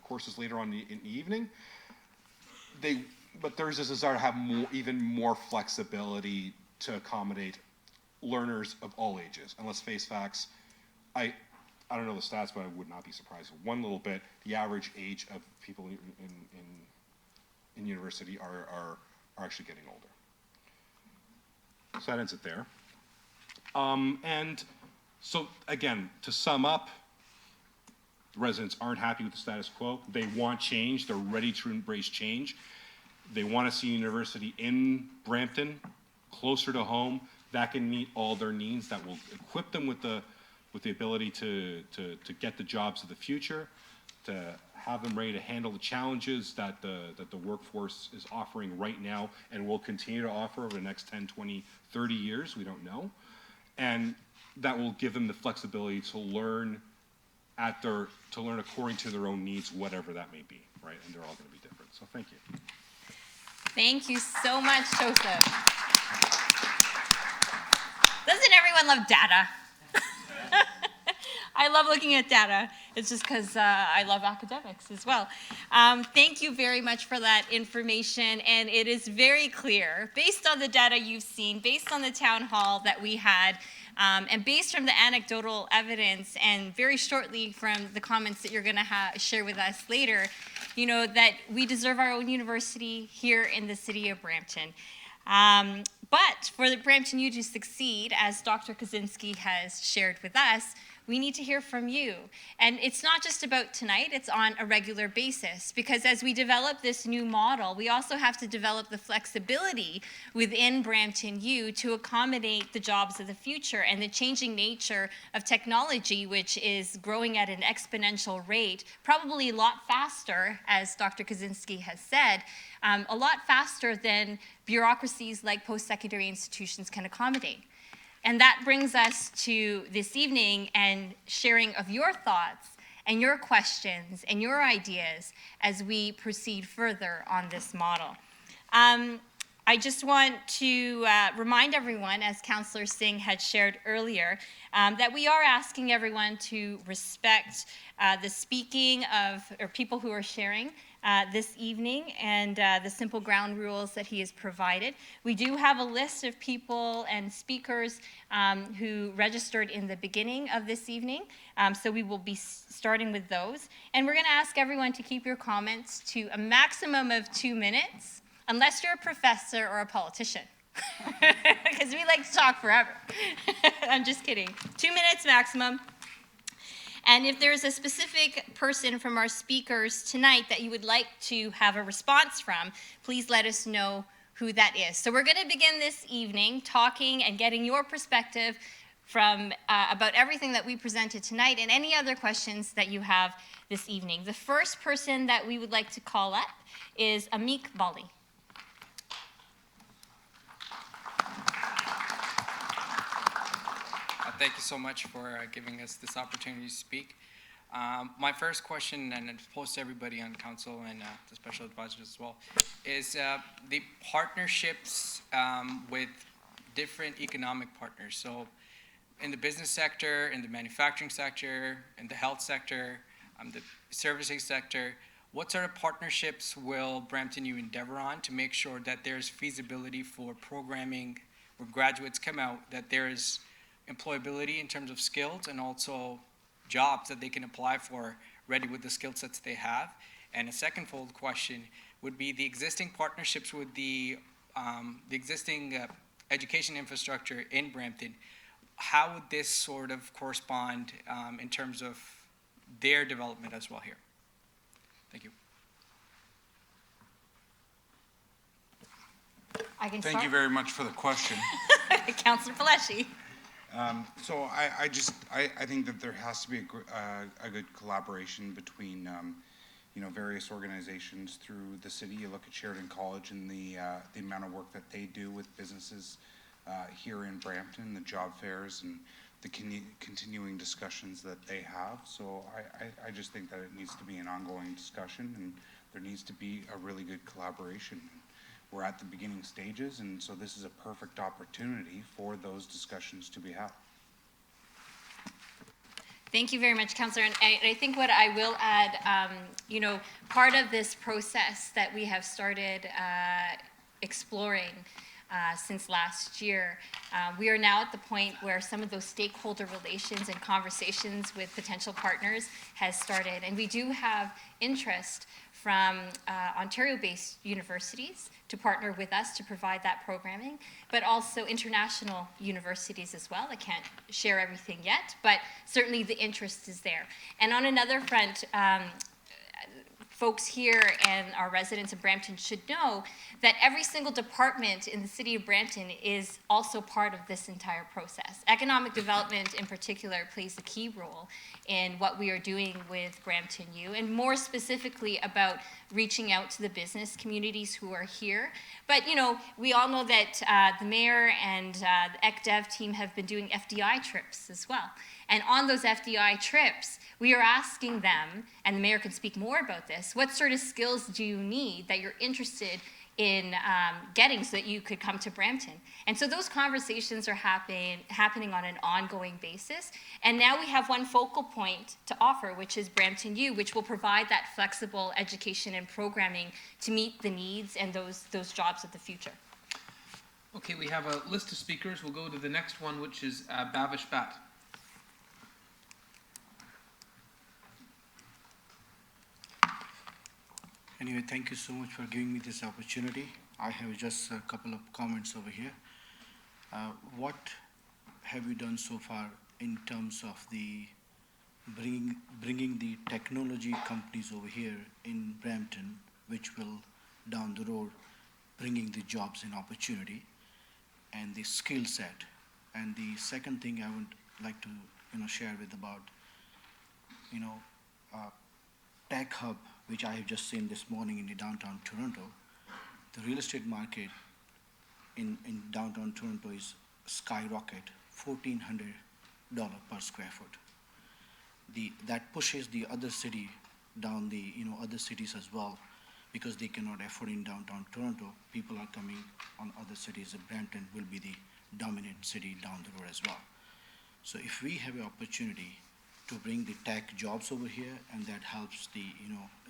courses later on in the evening. But there's this desire to have even more flexibility to accommodate learners of all ages. And let's face facts, I don't know the stats, but I would not be surprised. One little bit, the average age of people in university are actually getting older. So that ends it there. And so again, to sum up, the residents aren't happy with the status quo. They want change. They're ready to embrace change. They want to see a university in Brampton, closer to home, that can meet all their needs, that will equip them with the ability to get the jobs of the future, to have them ready to handle the challenges that the workforce is offering right now and will continue to offer over the next 10, 20, 30 years, we don't know. And that will give them the flexibility to learn according to their own needs, whatever that may be, right? And they're all going to be different. So thank you. Thank you so much, Joseph. Doesn't everyone love data? I love looking at data. It's just because I love academics as well. Thank you very much for that information. And it is very clear, based on the data you've seen, based on the town hall that we had, and based from the anecdotal evidence, and very shortly from the comments that you're going to share with us later, you know, that we deserve our own university here in the city of Brampton. But for the BramptonU to succeed, as Dr. Kaczynski has shared with us, we need to hear from you. And it's not just about tonight, it's on a regular basis. Because as we develop this new model, we also have to develop the flexibility within BramptonU to accommodate the jobs of the future and the changing nature of technology, which is growing at an exponential rate, probably a lot faster, as Dr. Kaczynski has said, a lot faster than bureaucracies like post-secondary institutions can accommodate. And that brings us to this evening and sharing of your thoughts and your questions and your ideas as we proceed further on this model. I just want to remind everyone, as Councillor Singh had shared earlier, that we are asking everyone to respect the speaking of, or people who are sharing this evening, and the simple ground rules that he has provided. We do have a list of people and speakers who registered in the beginning of this evening, so we will be starting with those. And we're going to ask everyone to keep your comments to a maximum of 2 minutes, unless you're a professor or a politician, because we like to talk forever. I'm just kidding. 2 minutes maximum. And if there's a specific person from our speakers tonight that you would like to have a response from, please let us know who that is. So we're going to begin this evening talking and getting your perspective from about everything that we presented tonight and any other questions that you have this evening. The first person that we would like to call up is Amik Bali. Thank you so much for giving us this opportunity to speak. My first question, and it's posed to everybody on council and the special advisors as well, is the partnerships with different economic partners. So in the business sector, in the manufacturing sector, in the health sector, the servicing sector, what sort of partnerships will BramptonU endeavor on to make sure that there's feasibility for programming where graduates come out, that there's employability in terms of skills and also jobs that they can apply for ready with the skill sets they have? And a second fold question would be the existing partnerships with the existing education infrastructure in Brampton. How would this sort of correspond in terms of their development as well here? Thank you. I can Thank you very much for the question. Councillor Paleshi. So I think that there has to be a good collaboration between various organizations through the city. You look at Sheridan College and the amount of work that they do with businesses here in Brampton, the job fairs and the continuing discussions that they have. So I just think that it needs to be an ongoing discussion, and there needs to be a really good collaboration. We're at the beginning stages, and so this is a perfect opportunity for those discussions to be had. Thank you very much, Councillor. And I think what I will add, part of this process that we have started exploring since last year, we are now at the point where some of those stakeholder relations and conversations with potential partners has started. And we do have interest from Ontario-based universities to partner with us to provide that programming, but also international universities as well. I can't share everything yet, but certainly the interest is there. And on another front, folks here and our residents of Brampton should know that every single department in the city of Brampton is also part of this entire process. Economic development in particular plays a key role in what we are doing with BramptonU, and more specifically about reaching out to the business communities who are here. But you know, we all know that the mayor and the ECDev team have been doing FDI trips as well. And on those FDI trips, we are asking them, and the mayor can speak more about this, what sort of skills do you need that you're interested in getting so that you could come to Brampton? And so those conversations are happening on an ongoing basis. And now we have one focal point to offer, which is BramptonU, which will provide that flexible education and programming to meet the needs and those jobs of the future. Okay, we have a list of speakers. We'll go to the next one, which is Bhavish Bhatt. Anyway, thank you so much for giving me this opportunity. I have just a couple of comments over here. What have you done so far in terms of the bringing the technology companies over here in Brampton, which will down the road bringing the jobs and opportunity and the skill set? And the second thing I would like to share with about tech hub, which I have just seen this morning in the downtown Toronto. The real estate market in downtown Toronto is skyrocket, $1,400 per square foot. That pushes the other city down the other cities as well, because they cannot afford in downtown Toronto. People are coming on other cities. Brampton will be the dominant city down the road as well. So if we have an opportunity to bring the tech jobs over here, and that helps the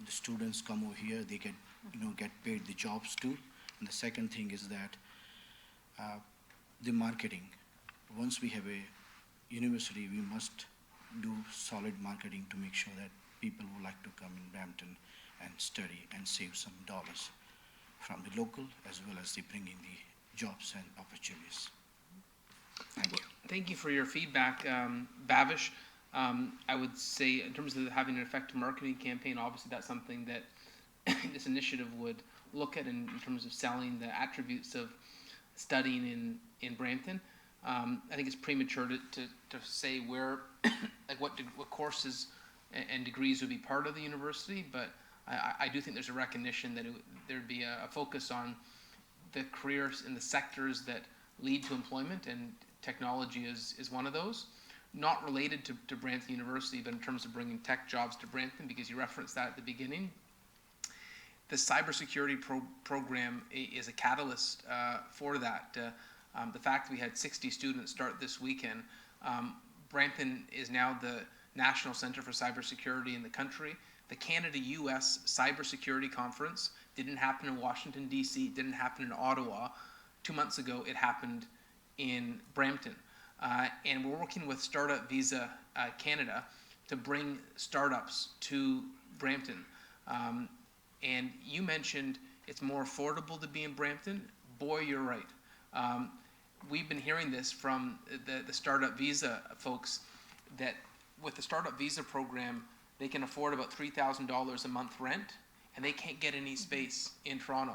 students come over here, they get paid the jobs too. And the second thing is that the marketing. Once we have a university, we must do solid marketing to make sure that people would like to come in Brampton and study and save some dollars from the local as well as the bringing the jobs and opportunities. Thank you. Thank you for your feedback, Bhavish. I would say in terms of having an effective marketing campaign, obviously that's something that this initiative would look at in terms of selling the attributes of studying in Brampton. I think it's premature to say where, like what courses and degrees would be part of the university, but I do think there's a recognition that there'd be a focus on the careers in the sectors that lead to employment, and technology is one of those. Not related to Brampton University, but in terms of bringing tech jobs to Brampton, because you referenced that at the beginning. The cybersecurity program is a catalyst for that. The fact we had 60 students start this weekend. Brampton is now the National Center for Cybersecurity in the country. The Canada-US Cybersecurity Conference didn't happen in Washington, D.C., didn't happen in Ottawa. 2 months ago, it happened in Brampton. And we're working with Startup Visa Canada to bring startups to Brampton. And you mentioned it's more affordable to be in Brampton. Boy, you're right. We've been hearing this from the Startup Visa folks, that with the Startup Visa program, they can afford about $3,000 a month rent, and they can't get any space in Toronto.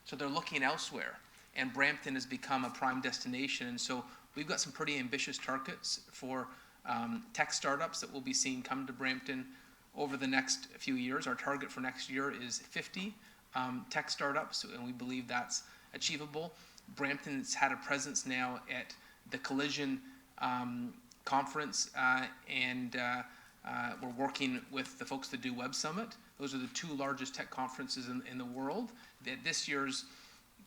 So they're looking elsewhere, and Brampton has become a prime destination. And so we've got some pretty ambitious targets for tech startups that we'll be seeing come to Brampton over the next few years. Our target for next year is 50 tech startups, and we believe that's achievable. Brampton's had a presence now at the Collision conference, and we're working with the folks that do Web Summit. Those are the two largest tech conferences in the world. This year's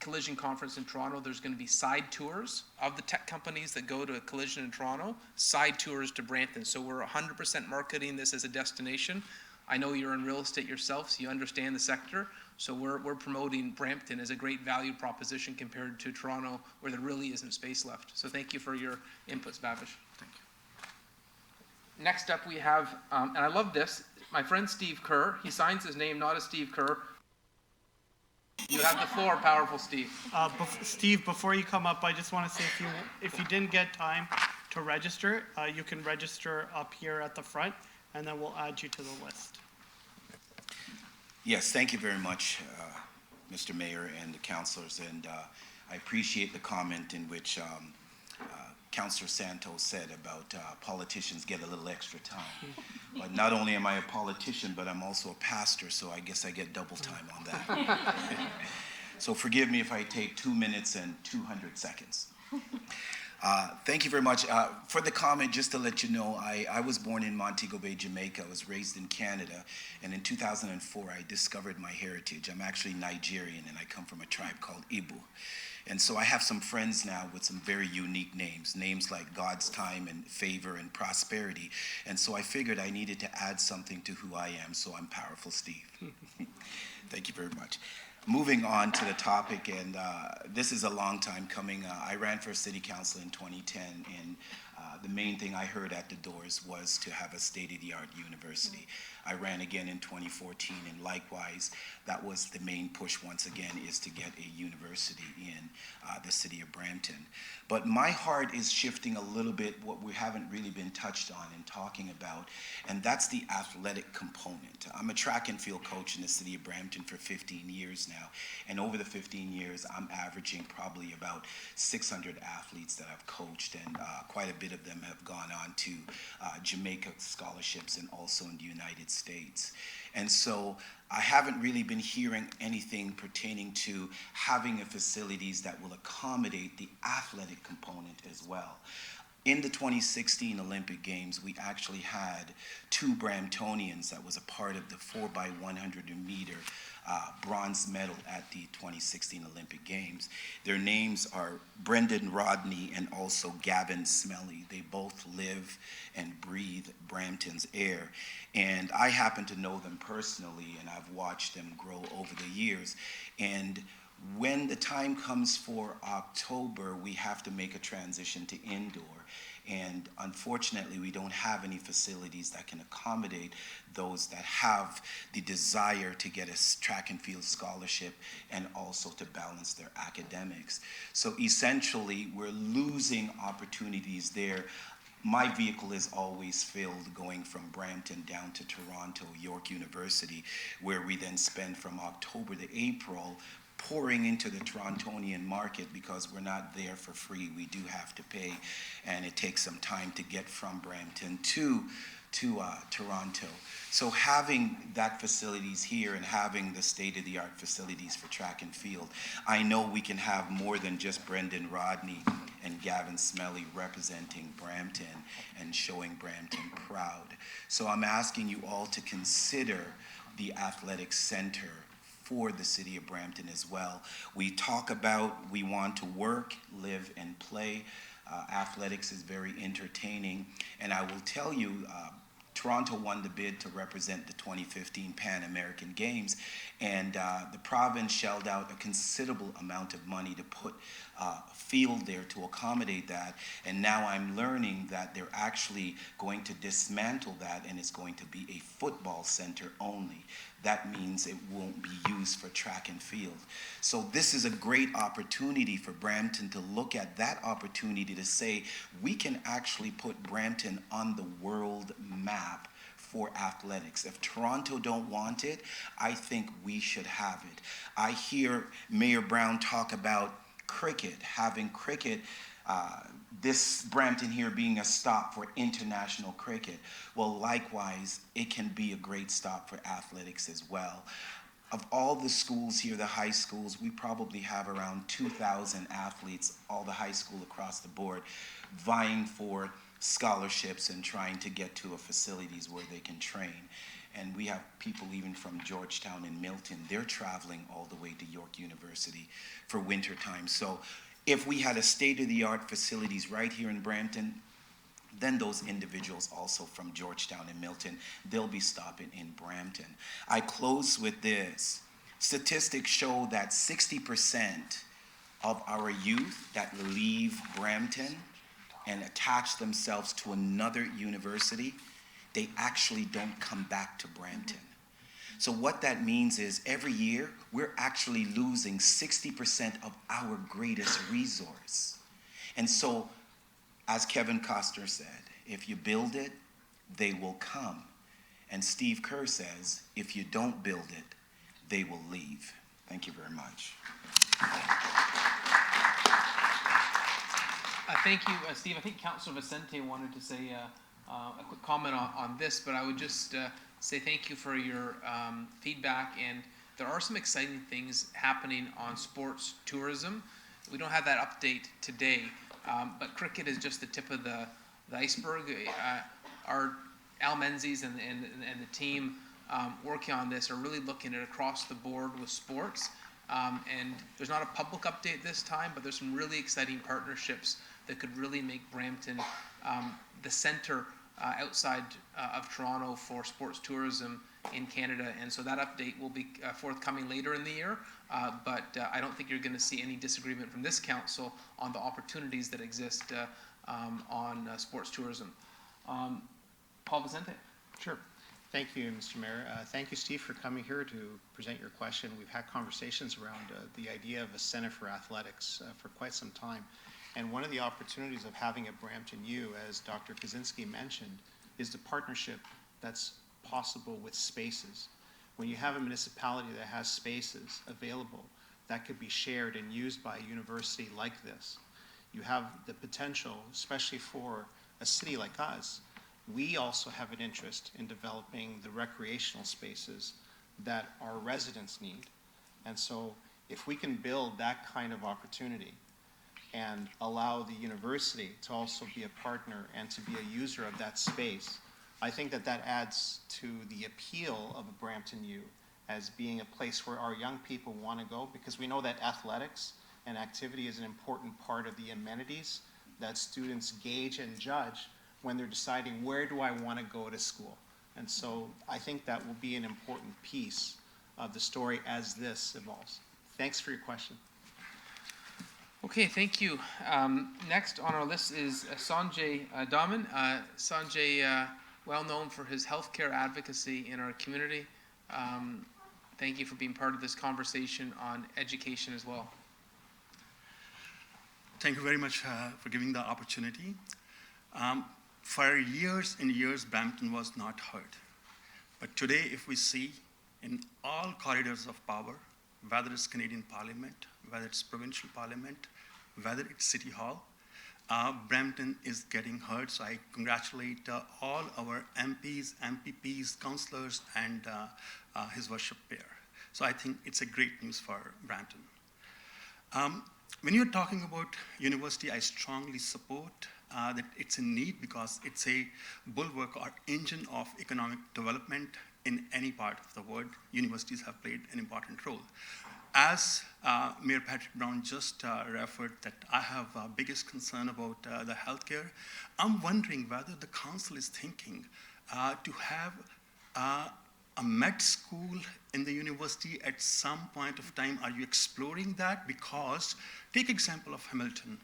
Collision conference in Toronto, there's going to be side tours of the tech companies that go to Collision in Toronto, side tours to Brampton. So we're 100% marketing this as a destination. I know you're in real estate yourself, so you understand the sector. So we're promoting Brampton as a great value proposition compared to Toronto, where there really isn't space left. So thank you for your inputs, Bhavish. Thank you. Next up we have, and I love this, my friend Steve Kerr. He signs his name not as Steve Kerr. You have the floor, powerful Steve. Steve, before you come up, I just want to say if you didn't get time to register, you can register up here at the front, and then we'll add you to the list. Yes, thank you very much, Mr. Mayor and the councilors, and I appreciate the comment in which Councilor Santos said about politicians get a little extra time. But not only am I a politician, but I'm also a pastor, so I guess I get double time on that. So forgive me if I take 2 minutes and 200 seconds. Thank you very much. For the comment, just to let you know, I was born in Montego Bay, Jamaica. I was raised in Canada, and in 2004, I discovered my heritage. I'm actually Nigerian, and I come from a tribe called Ibu. And so I have some friends now with some very unique names like God's time and favor and prosperity. And so I figured I needed to add something to who I am, so I'm Powerful Steve. Thank you very much. Moving on to the topic, and this is a long time coming. I ran for city council in 2010, and the main thing I heard at the doors was to have a state-of-the-art university. I ran again in 2014, and likewise, that was the main push once again, is to get a university in the city of Brampton. But my heart is shifting a little bit, what we haven't really been touched on and talking about, and that's the athletic component. I'm a track and field coach in the city of Brampton for 15 years now, and over the 15 years, I'm averaging probably about 600 athletes that I've coached, and quite a bit of them have gone on to Jamaica scholarships and also in the United States. And so I haven't really been hearing anything pertaining to having a facilities that will accommodate the athletic component as well. In the 2016 Olympic Games, we actually had 2 Bramptonians that was a part of the 4x100 meter bronze medal at the 2016 Olympic Games. Their names are Brendan Rodney and also Gavin Smelly. They both live and breathe Brampton's air. And I happen to know them personally, and I've watched them grow over the years. And when the time comes for October, we have to make a transition to indoor. And unfortunately, we don't have any facilities that can accommodate those that have the desire to get a track and field scholarship and also to balance their academics. So essentially, we're losing opportunities there. My vehicle is always filled going from Brampton down to Toronto, York University, where we then spend from October to April pouring into the Torontonian market because we're not there for free. We do have to pay, and it takes some time to get from Brampton to Toronto. So having that facilities here and having the state-of-the-art facilities for track and field, I know we can have more than just Brendan Rodney and Gavin Smelly representing Brampton and showing Brampton proud. So I'm asking you all to consider the athletic center for the city of Brampton as well. We talk about we want to work, live, and play. Athletics is very entertaining, and I will tell you, Toronto won the bid to represent the 2015 Pan American Games, and the province shelled out a considerable amount of money to put a field there to accommodate that, and now I'm learning that they're actually going to dismantle that and it's going to be a football center only. That means it won't be used for track and field. So this is a great opportunity for Brampton to look at that opportunity to say, we can actually put Brampton on the world map for athletics. If Toronto don't want it, I think we should have it. I hear Mayor Brown talk about cricket, having cricket, this Brampton here being a stop for international cricket. Well, likewise, it can be a great stop for athletics as well. Of all the schools here, the high schools, we probably have around 2,000 athletes, all the high school across the board, vying for scholarships and trying to get to a facilities where they can train. And we have people even from Georgetown and Milton, they're traveling all the way to York University for winter time. So if we had a state-of-the-art facilities right here in Brampton, then those individuals also from Georgetown and Milton, they'll be stopping in Brampton. I close with this. Statistics show that 60% of our youth that leave Brampton and attach themselves to another university, they actually don't come back to Brampton. So what that means is every year, we're actually losing 60% of our greatest resource. And so, as Kevin Costner said, if you build it, they will come. And Steve Kerr says, if you don't build it, they will leave. Thank you very much. Thank you, Steve. I think Councilor Vicente wanted to say a quick comment on this, but I would just say thank you for your feedback. And there are some exciting things happening on sports tourism. We don't have that update today, but cricket is just the tip of the iceberg. Our Al Menzies and the team working on this are really looking at across the board with sports. And there's not a public update this time, but there's some really exciting partnerships that could really make Brampton the center outside of Toronto for sports tourism in Canada. And so that update will be forthcoming later in the year, but I don't think you're going to see any disagreement from this council on the opportunities that exist on sports tourism. Paul Vicente. Sure. Thank you, Mr. Mayor. Thank you, Steve, for coming here to present your question. We've had conversations around the idea of a Center for Athletics for quite some time. And one of the opportunities of having a BramptonU, as Dr. Kaczynski mentioned, is the partnership that's possible with spaces. When you have a municipality that has spaces available that could be shared and used by a university like this, you have the potential, especially for a city like us, we also have an interest in developing the recreational spaces that our residents need. And so if we can build that kind of opportunity and allow the university to also be a partner and to be a user of that space, I think that that adds to the appeal of a BramptonU as being a place where our young people want to go, because we know that athletics and activity is an important part of the amenities that students gauge and judge when they're deciding where do I want to go to school. And so I think that will be an important piece of the story as this evolves. Thanks for your question. Okay, thank you. Next on our list is Sanjay Domon. Sanjay, well known for his healthcare advocacy in our community. Thank you for being part of this conversation on education as well. Thank you very much for giving the opportunity. For years and years, Brampton was not heard. But today, if we see in all corridors of power, whether it's Canadian Parliament, whether it's provincial Parliament, whether it's City Hall, Brampton is getting heard. So I congratulate all our MPs, MPPs, councillors, and His Worship Mayor. So I think it's a great news for Brampton. When you're talking about university, I strongly support that it's a need because it's a bulwark or engine of economic development in any part of the world. Universities have played an important role. As Mayor Patrick Brown just referred that I have biggest concern about the healthcare, I'm wondering whether the council is thinking to have a med school in the university at some point of time. Are you exploring that? Because take example of Hamilton.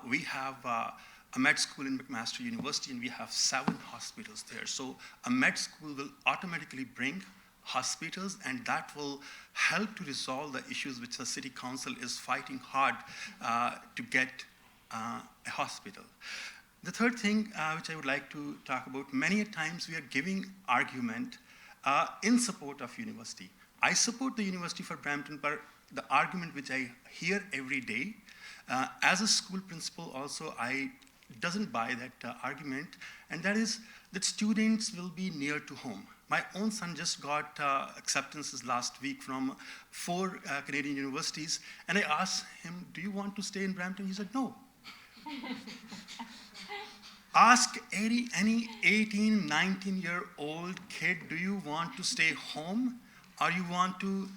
We have a med school in McMaster University and we have 7 hospitals there. So a med school will automatically bring hospitals, and that will help to resolve the issues which the city council is fighting hard to get a hospital. The third thing which I would like to talk about, many times we are giving argument in support of university. I support the University for Brampton, but the argument which I hear every day, as a school principal also, I doesn't buy that argument, and that is that students will be near to home. My own son just got acceptances last week from 4 Canadian universities, and I asked him, do you want to stay in Brampton? He said, no. Ask any 18, 19-year-old kid, do you want to stay home or you want to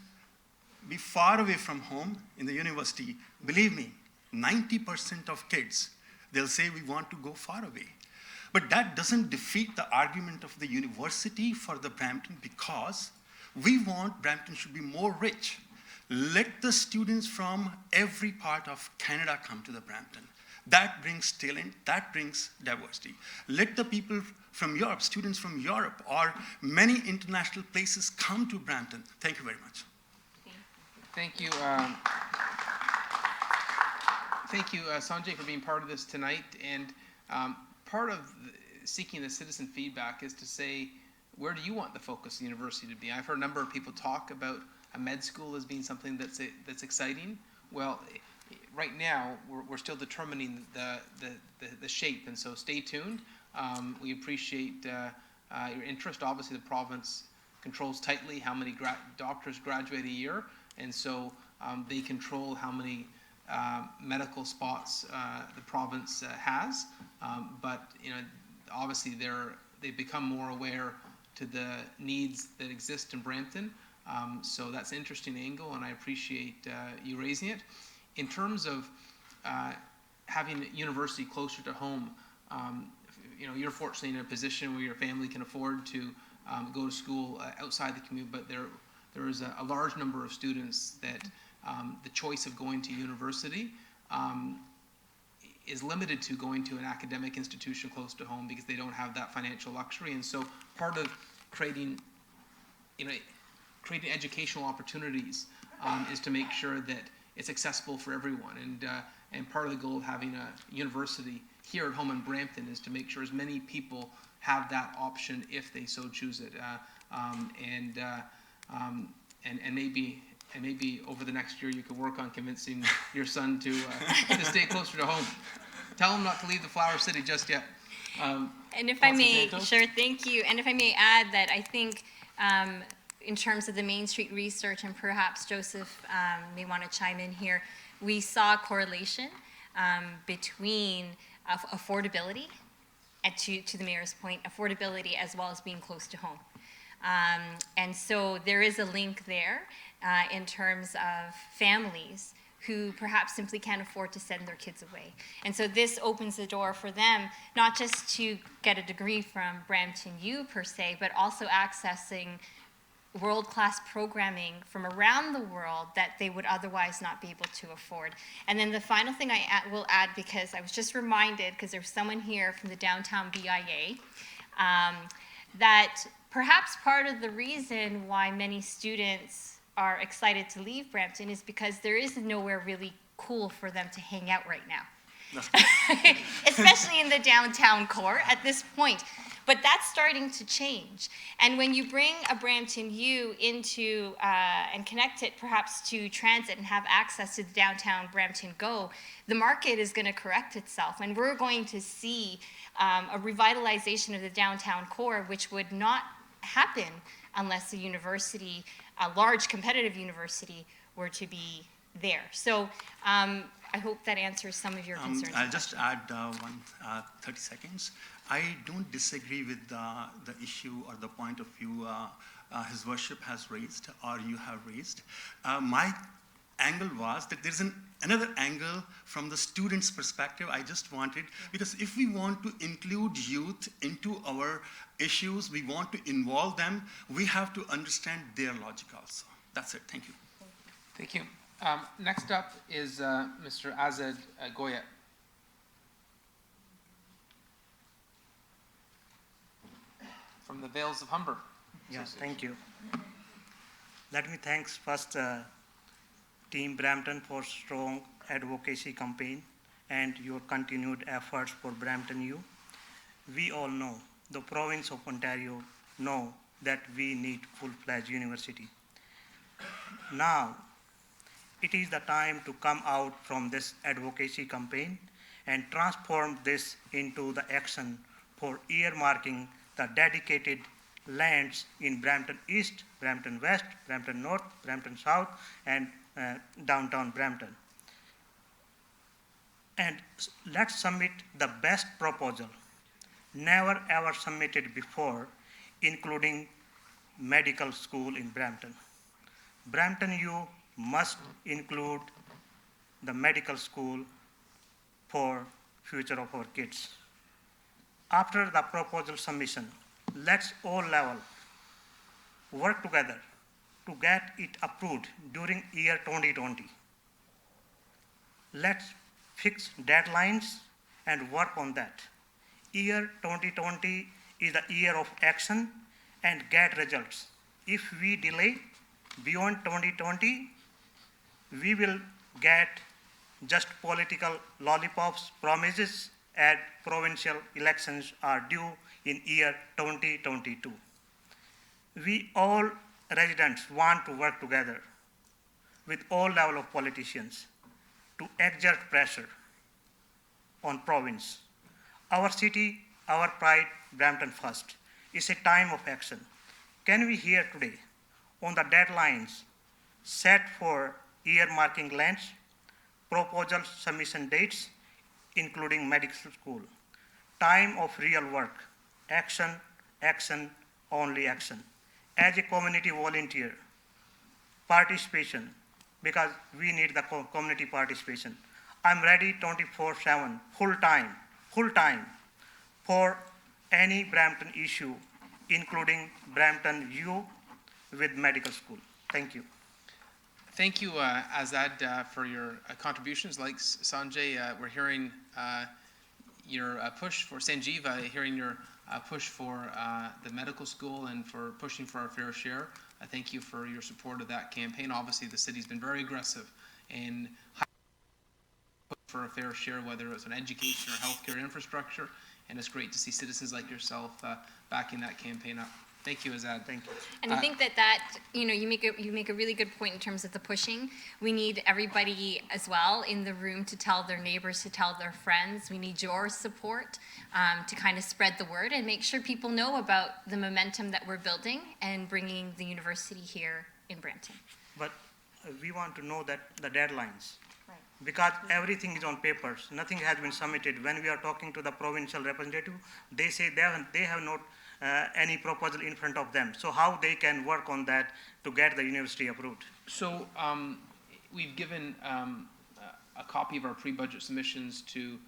be far away from home in the university? Believe me, 90% of kids, they'll say we want to go far away. But that doesn't defeat the argument of the university for the Brampton, because we want Brampton should be more rich. Let the students from every part of Canada come to the Brampton. That brings talent, that brings diversity. Let the people from Europe, students from Europe or many international places come to Brampton. Thank you very much. Thank you. Thank you, Sanjay, for being part of this tonight. And part of seeking the citizen feedback is to say, where do you want the focus of the university to be? I've heard a number of people talk about a med school as being something that's exciting. Well, right now, we're still determining the shape, and so stay tuned. We appreciate your interest. Obviously, the province controls tightly how many doctors graduate a year, and so they control how many medical spots the province has. But obviously, they've become more aware to the needs that exist in Brampton. So that's an interesting angle, and I appreciate you raising it. In terms of having a university closer to home, you're fortunately in a position where your family can afford to go to school outside the commute, but there is a large number of students that the choice of going to university is limited to going to an academic institution close to home because they don't have that financial luxury. And so part of creating educational opportunities is to make sure that it's accessible for everyone. And part of the goal of having a university here at home in Brampton is to make sure as many people have that option if they so choose it. And maybe over the next year you could work on convincing your son to stay closer to home. Tell him not to leave the Flower City just yet. And if I may, sure, thank you. And if I may add that I think in terms of the Main Street research, and perhaps Joseph may want to chime in here, we saw a correlation between affordability, and to the mayor's point, affordability as well as being close to home. And so there is a link there in terms of families who perhaps simply can't afford to send their kids away. And so this opens the door for them, not just to get a degree from BramptonU per se, but also accessing world-class programming from around the world that they would otherwise not be able to afford. And then the final thing I will add, because I was just reminded, because there's someone here from the downtown BIA, that perhaps part of the reason why many students are excited to leave Brampton is because there is nowhere really cool for them to hang out right now. Especially in the downtown core at this point. But that's starting to change. And when you bring a BramptonU into and connect it perhaps to transit and have access to the downtown Brampton Go, the market is going to correct itself. And we're going to see a revitalization of the downtown core, which would not happen unless a university, a large competitive university, were to be there. So I hope that answers some of your concerns. I'll just add 30 seconds. I don't disagree with the issue or the point of view His Worship has raised or you have raised. My angle was that there's another angle from the student's perspective. I just wanted, because if we want to include youth into our issues, we want to involve them, we have to understand their logic also. That's it. Thank you. Thank you. Next up is Mr. Azad Goya. From the Vales of Humber. Yeah, thank you. Let me thanks first Team Brampton for strong advocacy campaign and your continued efforts for BramptonU. We all know, the province of Ontario know that we need full-fledged university. Now, it is the time to come out from this advocacy campaign and transform this into the action for earmarking the dedicated lands in Brampton East, Brampton West, Brampton North, Brampton South, and downtown Brampton. And let's submit the best proposal, never ever submitted before, including medical school in Brampton. BramptonU must include the medical school for future of our kids. After the proposal submission, let's all level work together to get it approved during year 2020. Let's fix deadlines and work on that. Year 2020 is the year of action and get results. If we delay beyond 2020, we will get just political lollipops, promises, and provincial elections are due in year 2022. We all residents want to work together with all level of politicians to exert pressure on province. Our city, our pride, Brampton first, is a time of action. Can we hear today on the deadlines set for earmarking lands, proposal submission dates, including medical school, time of real work, action, action, only action. As a community volunteer, participation, because we need the community participation. I'm ready 24/7, full time, for any Brampton issue, including BramptonU with medical school. Thank you. Thank you, Azad, for your contributions. Like Sanjay, we're hearing your push for Sanjeev, hearing your push for the medical school and for pushing for our fair share. Thank you for your support of that campaign. Obviously, the city's been very aggressive in for a fair share, whether it's on education or healthcare infrastructure, and it's great to see citizens like yourself backing that campaign up. Thank you, Azad. Thank you. And I think that you make a really good point in terms of the pushing. We need everybody as well in the room to tell their neighbors, to tell their friends. We need your support to kind of spread the word and make sure people know about the momentum that we're building and bringing the university here in Brampton. But we want to know that the deadlines. Right. Because everything is on papers, nothing has been submitted. When we are talking to the provincial representative, they say they have not any proposal in front of them. So how they can work on that to get the university approved? So we've given a copy of our pre-budget submissions to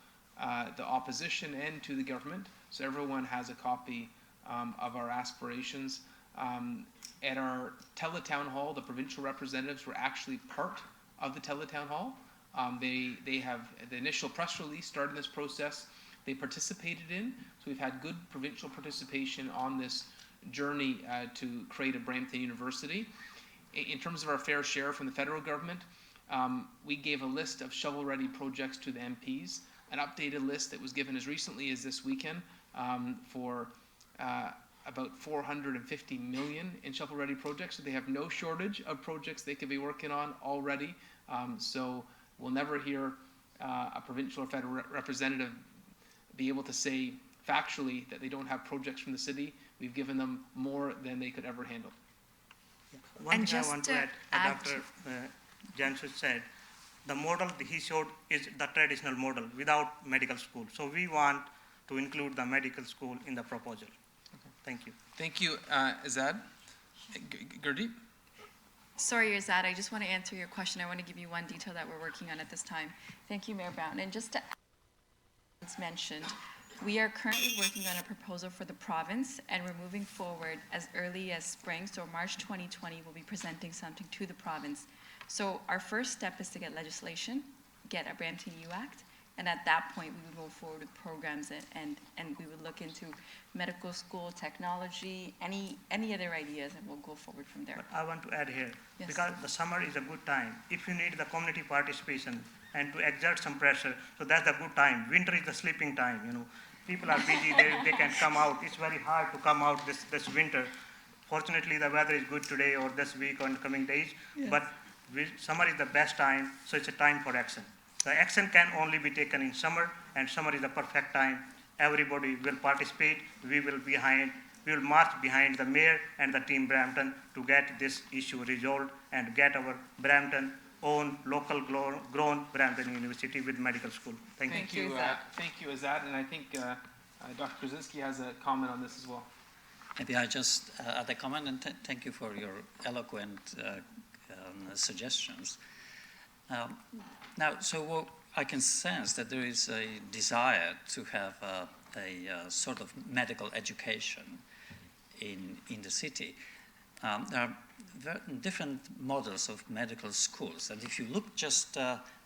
the opposition and to the government. So everyone has a copy of our aspirations. At our teletown hall, the provincial representatives were actually part of the teletown hall. They have the initial press release started this process. They participated in, so we've had good provincial participation on this journey to create a Brampton University. In terms of our fair share from the federal government, we gave a list of shovel-ready projects to the MPs, an updated list that was given as recently as this weekend for about $450 million in shovel-ready projects. So they have no shortage of projects they could be working on already. So we'll never hear a provincial or federal representative be able to say factually that they don't have projects from the city. We've given them more than they could ever handle. One thing I want to add, Dr. Janos said, the model he showed is the traditional model without medical school. So we want to include the medical school in the proposal. Okay. Thank you. Thank you, Azad. Gurdeep? Sorry, Azad, I just want to answer your question. I want to give you one detail that we're working on at this time. Thank you, Mayor Brown. And just to add, as mentioned, we are currently working on a proposal for the province, and we're moving forward as early as spring. So March 2020, we'll be presenting something to the province. So our first step is to get legislation, get a BramptonU Act, and at that point, we would move forward with programs and we would look into medical school, technology, any other ideas, and we'll go forward from there. But I want to add here, Yes. because the summer is a good time. If you need the community participation and to exert some pressure, so that's a good time. Winter is the sleeping time, you know. People are busy, they can come out. It's very hard to come out this winter. Fortunately, the weather is good today or this week or in coming days, Yes. but summer is the best time, so it's a time for action. The action can only be taken in summer, and summer is the perfect time. Everybody will participate. We will march behind the mayor and the team Brampton to get this issue resolved and get our Brampton own local grown Brampton University with medical school. Thank you. Thank you, Azad. And I think Dr. Kaczynski has a comment on this as well. Maybe I just add a comment, and thank you for your eloquent suggestions. Now, so I can sense that there is a desire to have a sort of medical education in the city. There are different models of medical schools, and if you look just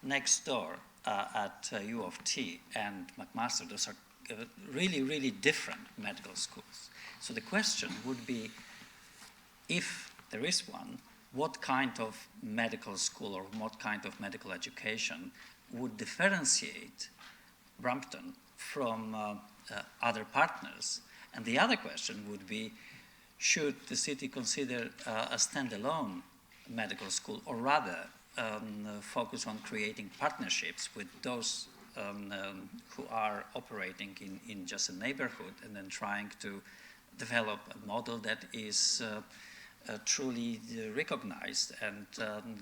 next door at U of T and McMaster, those are really, really different medical schools. So the question would be, if there is one, what kind of medical school or what kind of medical education would differentiate Brampton from other partners? And the other question would be, should the city consider a standalone medical school, or rather focus on creating partnerships with those who are operating in just a neighborhood, and then trying to develop a model that is truly recognized and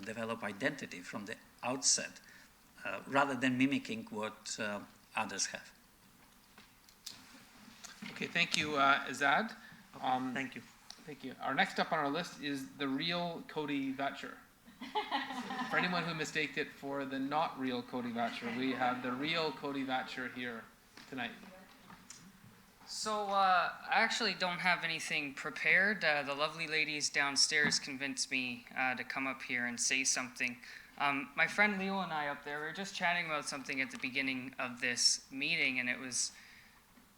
develop identity from the outset, rather than mimicking what others have. Okay, thank you, Azad. Thank you. Thank you. Our next up on our list is the real Cody Vatcher. For anyone who mistaked it for the not real Cody Vatcher, we have the real Cody Vatcher here tonight. So I actually don't have anything prepared. The lovely ladies downstairs convinced me to come up here and say something. My friend Leo and I up there, we were just chatting about something at the beginning of this meeting, and it was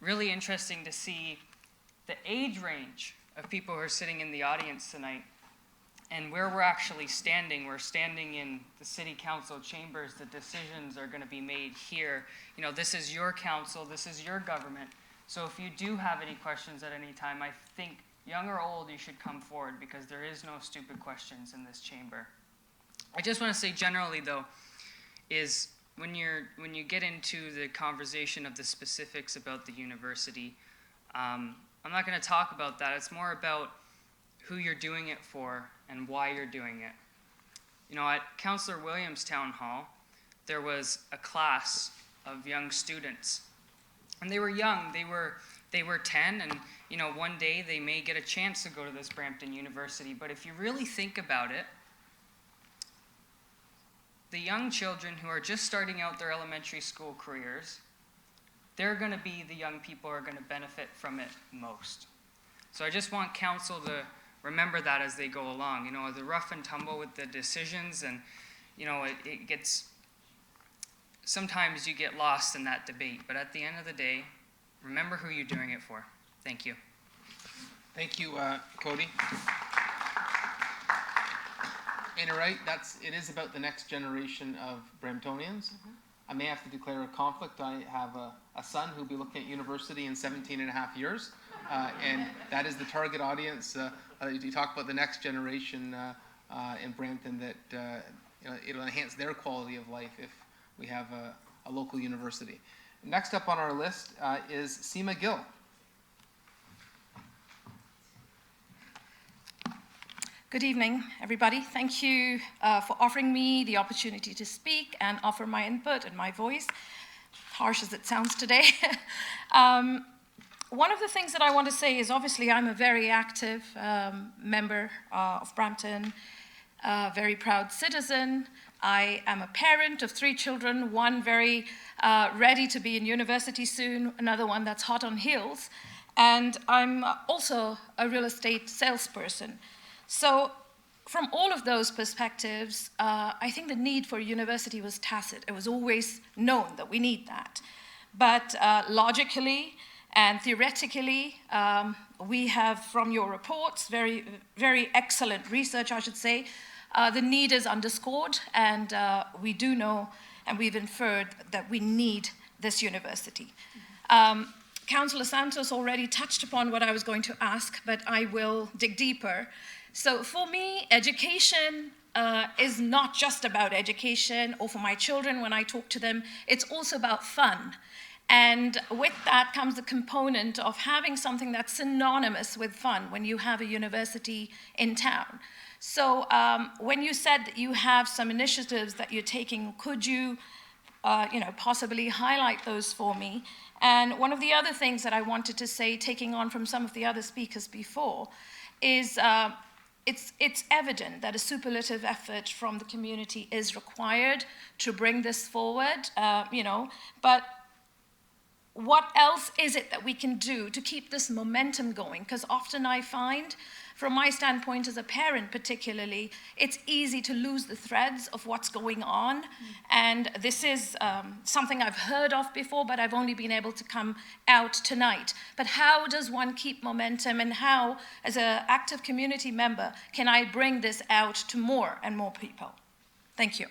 really interesting to see the age range of people who are sitting in the audience tonight and where we're actually standing. We're standing in the city council chambers. The decisions are going to be made here. You know, this is your council, this is your government. So if you do have any questions at any time, I think, young or old, you should come forward, because there is no stupid questions in this chamber. I just want to say generally, though, is when you get into the conversation of the specifics about the university, I'm not going to talk about that. It's more about who you're doing it for and why you're doing it. You know, at Councillor Williams' town hall, there was a class of young students. And they were young. They were 10, and you know, one day they may get a chance to go to this Brampton University. But if you really think about it, the young children who are just starting out their elementary school careers, they're going to be the young people who are going to benefit from it most. So I just want council to remember that as they go along. You know, the rough and tumble with the decisions, and you know, it gets, sometimes you get lost in that debate, but at the end of the day, remember who you're doing it for. Thank you. Thank you, Cody. And you're right, it is about the next generation of Bramptonians. I may have to declare a conflict. I have a son who'll be looking at university in 17 and a half years, and that is the target audience. You talk about the next generation in Brampton, that you know, it'll enhance their quality of life if we have a local university. Next up on our list is Seema Gill. Good evening, everybody. Thank you for offering me the opportunity to speak and offer my input and my voice, harsh as it sounds today. One of the things that I want to say is, obviously, I'm a very active member of Brampton, very proud citizen. I am a parent of 3 children, one very ready to be in university soon, another one that's hot on heels, and I'm also a real estate salesperson. So from all of those perspectives, I think the need for a university was tacit. It was always known that we need that. But logically and theoretically, we have, from your reports, very, very excellent research, I should say, the need is underscored, and we do know, and we've inferred that we need this university. Councillor Santos already touched upon what I was going to ask, but I will dig deeper. So for me, education is not just about education, or for my children when I talk to them, it's also about fun. And with that comes the component of having something that's synonymous with fun when you have a university in town. So when you said that you have some initiatives that you're taking, could you, possibly highlight those for me? And one of the other things that I wanted to say, taking on from some of the other speakers before, is it's evident that a superlative effort from the community is required to bring this forward, but what else is it that we can do to keep this momentum going? Because often I find, from my standpoint as a parent particularly, it's easy to lose the threads of what's going on. And this is something I've heard of before, but I've only been able to come out tonight. But how does one keep momentum, and how, as an active community member, can I bring this out to more and more people? Thank you.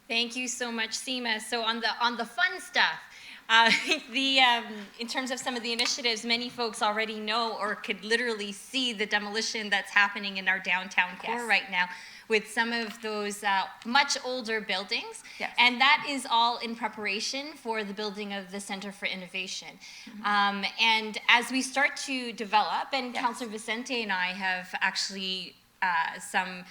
Thank you so much, Seema. So on the fun stuff, In terms of some of the initiatives, many folks already know or could literally see the demolition that's happening in our downtown core Yes. right now with some of those much older buildings. Yes. And that is all in preparation for the building of the Center for Innovation. And as we start to develop, and Councilor Vicente and I have actually some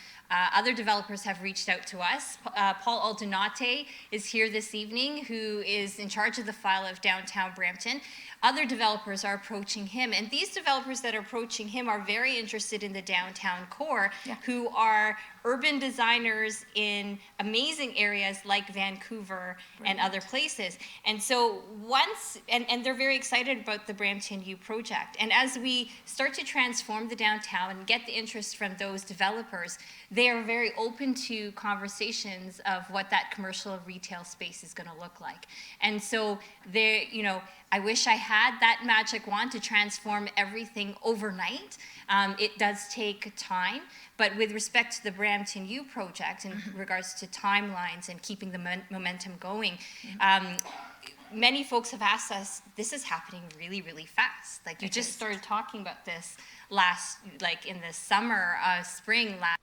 other developers have reached out to us. Paul Aldonate is here this evening, who is in charge of the file of downtown Brampton. Other developers are approaching him, and these developers that are approaching him are very interested in the downtown core, who are urban designers in amazing areas like Vancouver and other places. And so and they're very excited about the BramptonU project. And as we start to transform the downtown and get the interest from those developers, they are very open to conversations of what that commercial retail space is going to look like. And so I wish I had that magic wand to transform everything overnight. It does take time, but with respect to the BramptonU project in regards to timelines and keeping the momentum going, many folks have asked us, this is happening really, really fast. Like you just started talking about this in the summer, spring last.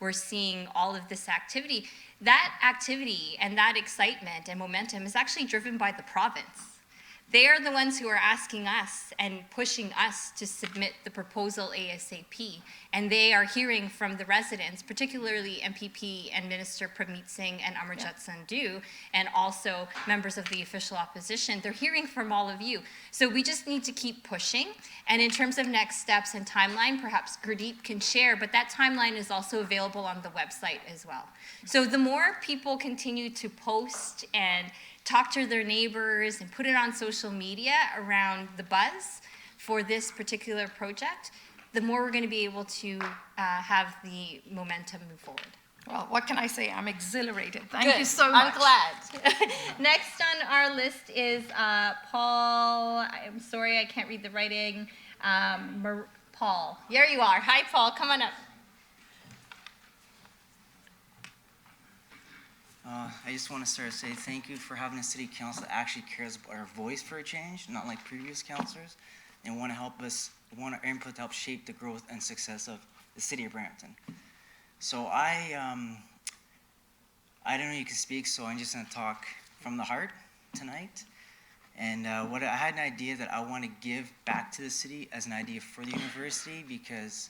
We're seeing all of this activity. That activity and that excitement and momentum is actually driven by the province. They are the ones who are asking us and pushing us to submit the proposal ASAP. And they are hearing from the residents, particularly MPP and Minister Pramit Singh and Amarjot Sandhu, and also members of the official opposition. They're hearing from all of you. So we just need to keep pushing. And in terms of next steps and timeline, perhaps Gurdeep can share, but that timeline is also available on the website as well. So the more people continue to post and talk to their neighbors and put it on social media around the buzz for this particular project, the more we're going to be able to have the momentum move forward. Well, what can I say? I'm exhilarated. Thank Good. you so much. I'm glad. Next on our list is Paul. I'm sorry, I can't read the writing. Paul. There you are. Hi, Paul. Come on up. I just want to start to say thank you for having a city council that actually cares about our voice for a change, not like previous councilors, and want our input to help shape the growth and success of the city of Brampton. So I don't know if you can speak, so I'm just going to talk from the heart tonight. And I had an idea that I want to give back to the city as an idea for the university, because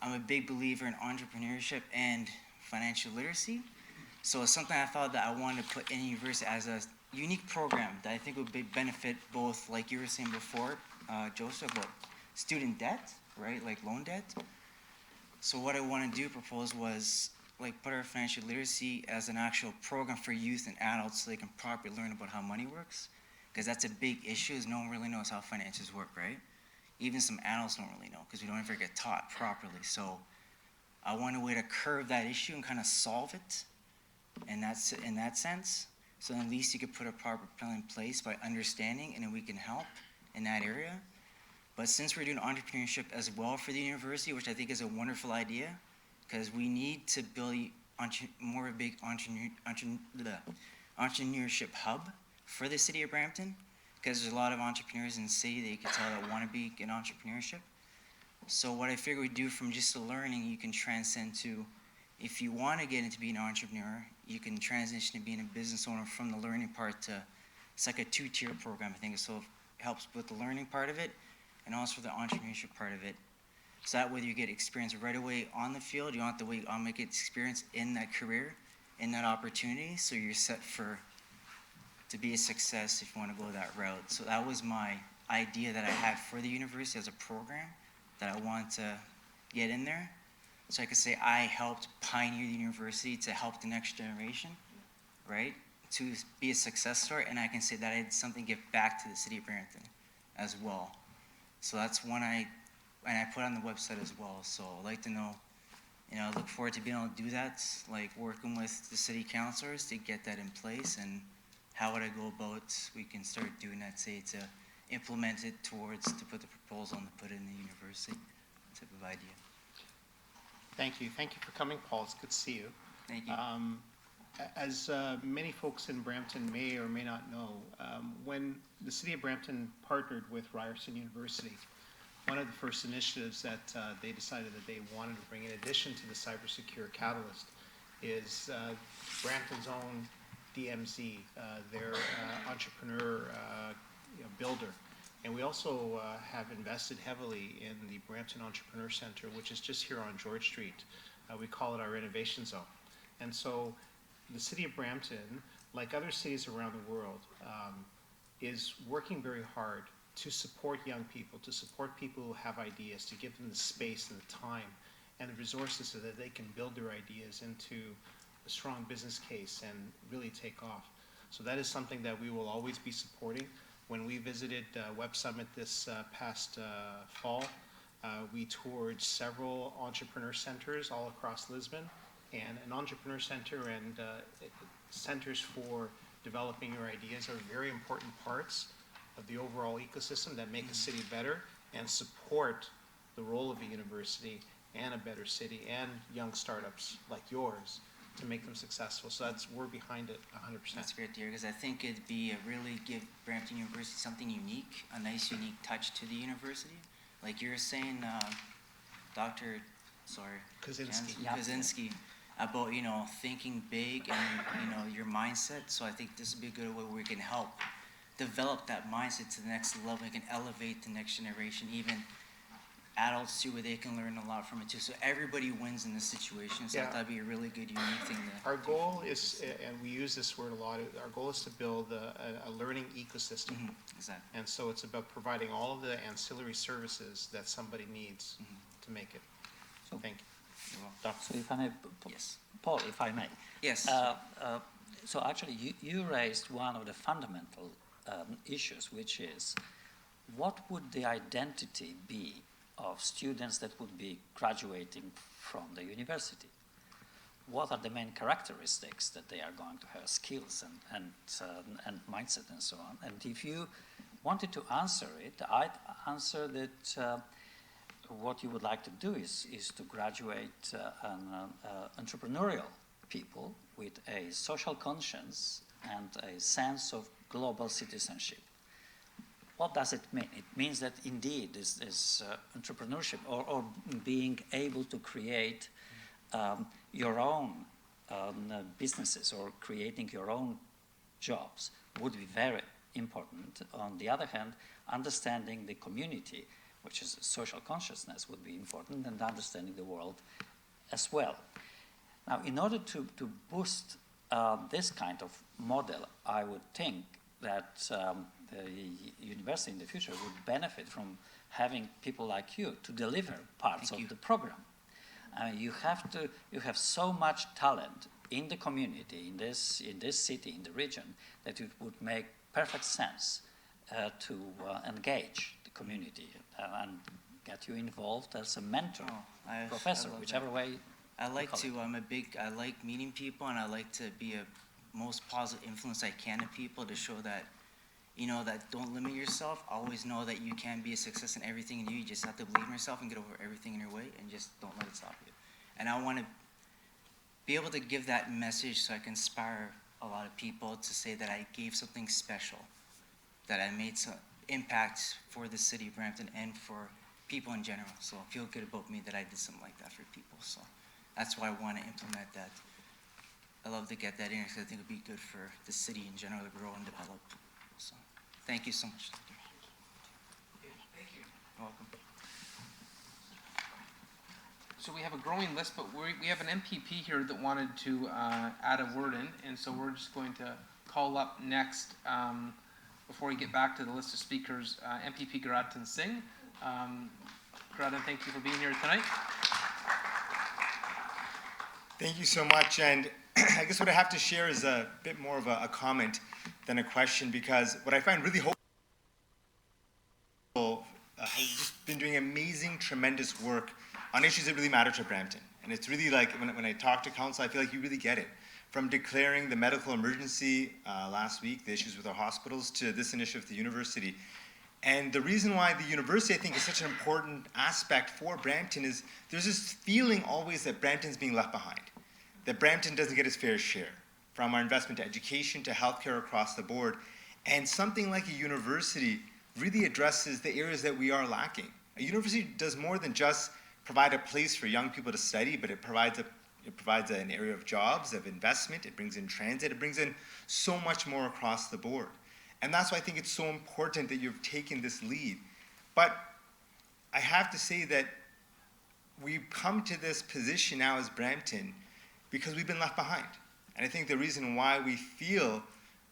I'm a big believer in entrepreneurship and financial literacy. So it's something I thought that I wanted to put in university as a unique program that I think would benefit both, like you were saying before, Joseph, about student debt, right, like loan debt. So what I want to propose was like put our financial literacy as an actual program for youth and adults so they can properly learn about how money works, because that's a big issue, is no one really knows how finances work, right? Even some adults don't really know because we don't ever get taught properly. So I want a way to curve that issue and kind of solve it. And that's in that sense. So at least you could put a proper plan in place by understanding, and then we can help in that area. But since we're doing entrepreneurship as well for the university, which I think is a wonderful idea, because we need to build more of a big entrepreneurship hub for the city of Brampton, because there's a lot of entrepreneurs in the city that you can tell that want to be in entrepreneurship. So what I figure we do from just the learning, you can transcend to, if you want to get into being an entrepreneur, you can transition to being a business owner from the learning part to, it's like a two-tier program, I think. So it helps with the learning part of it and also the entrepreneurship part of it. So that way you get experience right away on the field. You don't have to wait on make experience in that career, in that opportunity. So you're set to be a success if you want to go that route. So that was my idea that I had for the university as a program that I want to get in there. So I could say I helped pioneer the university to help the next generation, right? To be a success story, and I can say that I had something to give back to the city of Brampton as well. So that's one I put on the website as well. So I'd like to know, I look forward to being able to do that, like working with the city councilors to get that in place, and how would I go about, we can start doing that, say, to implement it to put the proposal and to put it in the university type of idea. Thank you. Thank you for coming, Paul. It's good to see you. Thank you. As many folks in Brampton may or may not know, when the city of Brampton partnered with Ryerson University, one of the first initiatives that they decided that they wanted to bring in addition to the cybersecure catalyst is Brampton's own DMZ, their entrepreneur builder. And we also have invested heavily in the Brampton Entrepreneur Center, which is just here on George Street. We call it our innovation zone. And so the city of Brampton, like other cities around the world, is working very hard to support young people, to support people who have ideas, to give them the space and the time and the resources so that they can build their ideas into a strong business case and really take off. So that is something that we will always be supporting. When we visited Web Summit this past fall, we toured several entrepreneur centers all across Lisbon, and an entrepreneur center and centers for developing your ideas are very important parts of the overall ecosystem that make a city better and support the role of a university and a better city and young startups like yours to make them successful. So we're behind it 100%. That's great to hear, because I think it'd be really give Brampton University something unique, a nice unique touch to the university. Like you were saying, Dr. Kaczynski, about, thinking big and, your mindset. So I think this would be a good way where we can help develop that mindset to the next level. We can elevate the next generation, even adults too, where they can learn a lot from it too. So everybody wins in this situation. So that'd be a really good, unique thing. Our goal is, and we use this word a lot, our goal is to build a learning ecosystem. Exactly. And so it's about providing all of the ancillary services that somebody needs to make it. So thank you. So if I may, Paul, if I may. Yes. So actually, you raised one of the fundamental issues, which is, what would the identity be of students that would be graduating from the university? What are the main characteristics that they are going to have, skills and mindset and so on? And if you wanted to answer it, I'd answer that what you would like to do is to graduate entrepreneurial people with a social conscience and a sense of global citizenship. What does it mean? It means that indeed this entrepreneurship or being able to create your own businesses or creating your own jobs would be very important. On the other hand, understanding the community, which is social consciousness, would be important, and understanding the world as well. Now, in order to boost this kind of model, I would think that the university in the future would benefit from having people like you to deliver parts of the program. You have so much talent in the community, in this city, in the region, that it would make perfect sense to engage the community and get you involved as a mentor, professor, whichever way. I like meeting people, and I like to be a most positive influence I can to people, to show that, that don't limit yourself. Always know that you can be a success in everything you do. You just have to believe in yourself and get over everything in your way, and just don't let it stop you. And I want to be able to give that message so I can inspire a lot of people to say that I gave something special, that I made some impact for the city of Brampton and for people in general. So I feel good about me that I did something like that for people. So that's why I want to implement that. I love to get that in, because I think it would be good for the city in general to grow and develop. So thank you so much. Thank you. You're welcome. So we have a growing list, but we have an MPP here that wanted to add a word in, and so we're just going to call up next, before we get back to the list of speakers, MPP Garatan Singh. Garatan, thank you for being here tonight. Thank you so much, and I guess what I have to share is a bit more of a comment than a question, because what I find really hopeful has just been doing amazing, tremendous work on issues that really matter to Brampton. And it's really like, when I talk to council, I feel like you really get it. From declaring the medical emergency last week, the issues with our hospitals, to this initiative with the university. And the reason why the university, I think, is such an important aspect for Brampton is there's this feeling always that Brampton's being left behind, that Brampton doesn't get its fair share. from our investment to education to healthcare across the board. And something like a university really addresses the areas that we are lacking. A university does more than just provide a place for young people to study, but it provides an area of jobs, of investment, it brings in transit, it brings in so much more across the board. And that's why I think it's so important that you've taken this lead. But I have to say that we've come to this position now as Brampton because we've been left behind. And I think the reason why we feel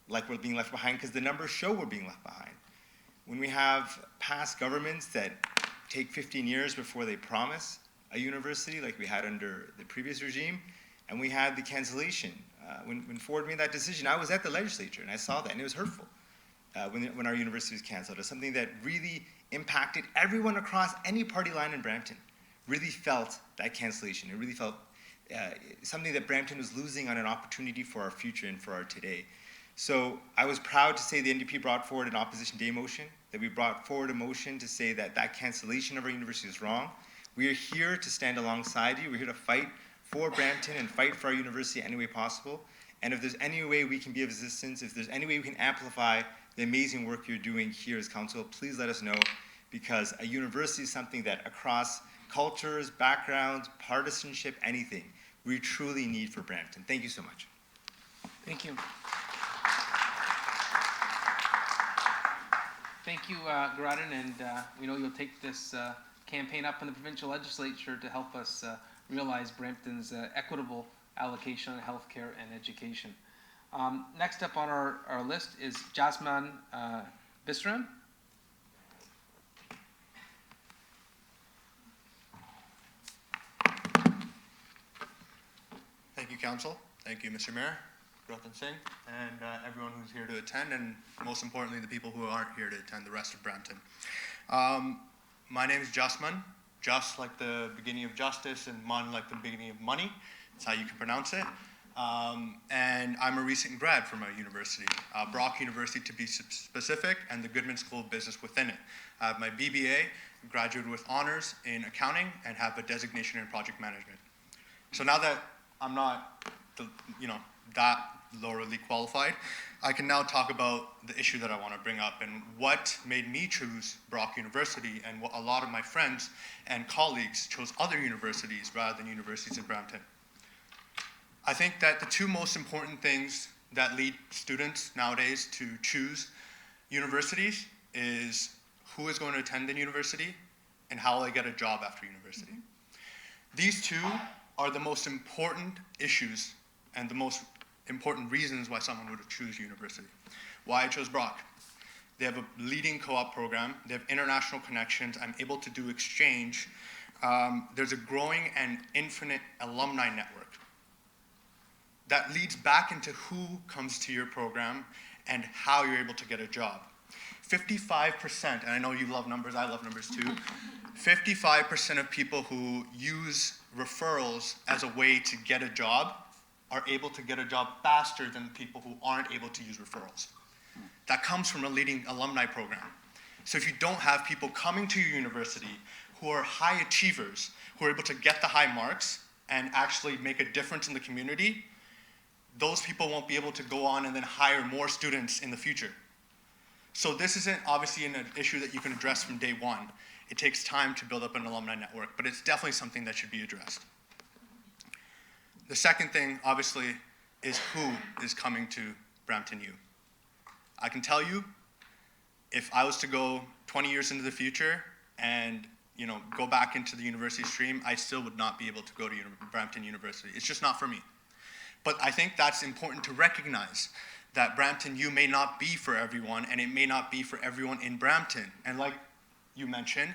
like we're being left behind, because the numbers show we're being left behind. When we have past governments that take 15 years before they promise a university, like we had under the previous regime, and we had the cancellation. When Ford made that decision, I was at the legislature and I saw that, and it was hurtful when our university was canceled. It's something that really impacted everyone across any party line in Brampton. Really felt that cancellation. It really felt something that Brampton was losing on an opportunity for our future and for our today. So I was proud to say the NDP brought forward an opposition day motion, that we brought forward a motion to say that that cancellation of our university is wrong. We are here to stand alongside you. We're here to fight for Brampton and fight for our university any way possible. And if there's any way we can be of assistance, if there's any way we can amplify the amazing work you're doing here as council, please let us know, because a university is something that across cultures, backgrounds, partisanship, anything, we truly need for Brampton. Thank you so much. Thank you. Thank you, Garadin, and we know you'll take this campaign up in the provincial legislature to help us realize Brampton's equitable allocation on healthcare and education. Next up on our list is Jasmine Bisram. Thank you, Council. Thank you, Mr. Mayor, Ratan Singh, and everyone who's here to attend, and most importantly, the people who aren't here to attend, the rest of Brampton. My name is Jasmine, just like the beginning of justice and mon like the beginning of money. That's how you can pronounce it. And I'm a recent grad from our university, Brock University to be specific, and the Goodman School of Business within it. I have my BBA, graduated with honors in accounting, and have a designation in project management. So now that I'm not, that lowerly qualified, I can now talk about the issue that I want to bring up and what made me choose Brock University, and what a lot of my friends and colleagues chose other universities rather than universities in Brampton. I think that the two most important things that lead students nowadays to choose universities is who is going to attend the university and how they get a job after university. These two are the most important issues and the most important reasons why someone would choose university. Why I chose Brock. They have a leading co-op program. They have international connections. I'm able to do exchange. There's a growing and infinite alumni network. That leads back into who comes to your program and how you're able to get a job. 55%, and I know you love numbers, I love numbers too, 55% of people who use referrals as a way to get a job are able to get a job faster than people who aren't able to use referrals. That comes from a leading alumni program. So if you don't have people coming to your university who are high achievers, who are able to get the high marks and actually make a difference in the community, those people won't be able to go on and then hire more students in the future. So this isn't obviously an issue that you can address from day one. It takes time to build up an alumni network, but it's definitely something that should be addressed. The second thing, obviously, is who is coming to BramptonU. I can tell you, if I was to go 20 years into the future and go back into the university stream, I still would not be able to go to Brampton University. It's just not for me. But I think that's important to recognize, that BramptonU may not be for everyone, and it may not be for everyone in Brampton. And like you mentioned,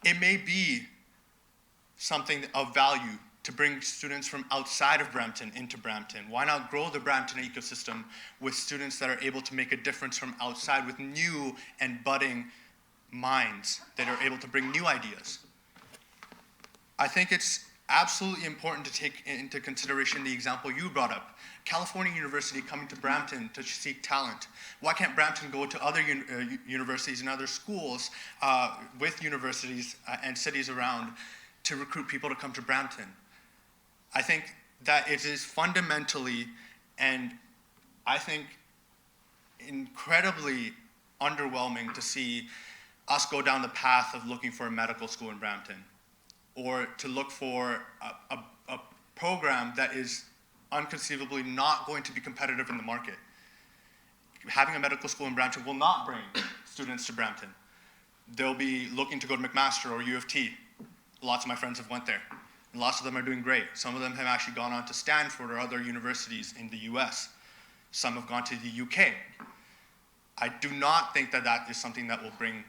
it may be something of value to bring students from outside of Brampton into Brampton. Why not grow the Brampton ecosystem with students that are able to make a difference from outside, with new and budding minds that are able to bring new ideas? I think it's absolutely important to take into consideration the example you brought up. California University coming to Brampton to seek talent. Why can't Brampton go to other universities and other schools with universities and cities around to recruit people to come to Brampton? I think that it is fundamentally And I think incredibly underwhelming to see us go down the path of looking for a medical school in Brampton, or to look for a program that is unconceivably not going to be competitive in the market. Having a medical school in Brampton will not bring students to Brampton. They'll be looking to go to McMaster or U of T. Lots of my friends have went there. And lots of them are doing great. Some of them have actually gone on to Stanford or other universities in the US. Some have gone to the UK. I do not think that that is something that will bring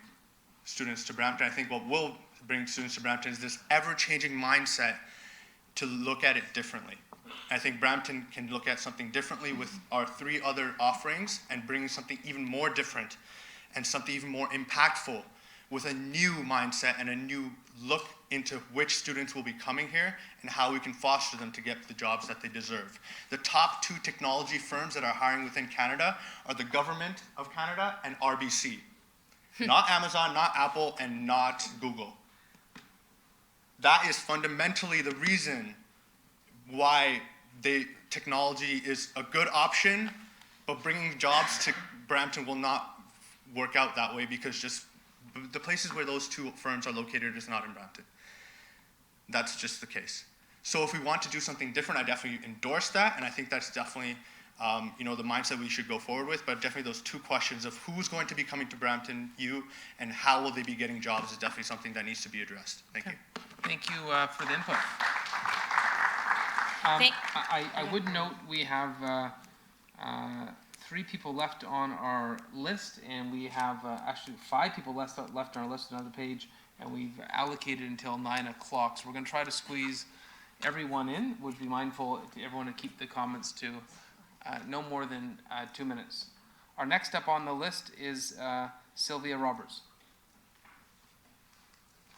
students to Brampton. I think what will bring students to Brampton is this ever-changing mindset to look at it differently. I think Brampton can look at something differently with our 3 other offerings and bring something even more different and something even more impactful with a new mindset and a new look into which students will be coming here and how we can foster them to get the jobs that they deserve. The top 2 technology firms that are hiring within Canada are the Government of Canada and RBC. Not Amazon, not Apple, and not Google. That is fundamentally the reason why technology is a good option, but bringing jobs to Brampton will not work out that way, because just the places where those 2 firms are located is not in Brampton. That's just the case. So if we want to do something different, I definitely endorse that, and I think that's definitely the mindset we should go forward with. But definitely those 2 questions of who's going to be coming to BramptonU and how will they be getting jobs is definitely something that needs to be addressed. Thank you. Thank you for the input. I would note we have 3 people left on our list, and we have actually 5 people left on our list on another page, and we've allocated until 9 o'clock. So we're going to try to squeeze everyone in. Would be mindful to everyone to keep the comments to no more than 2 minutes. Our next up on the list is Sylvia Robbers,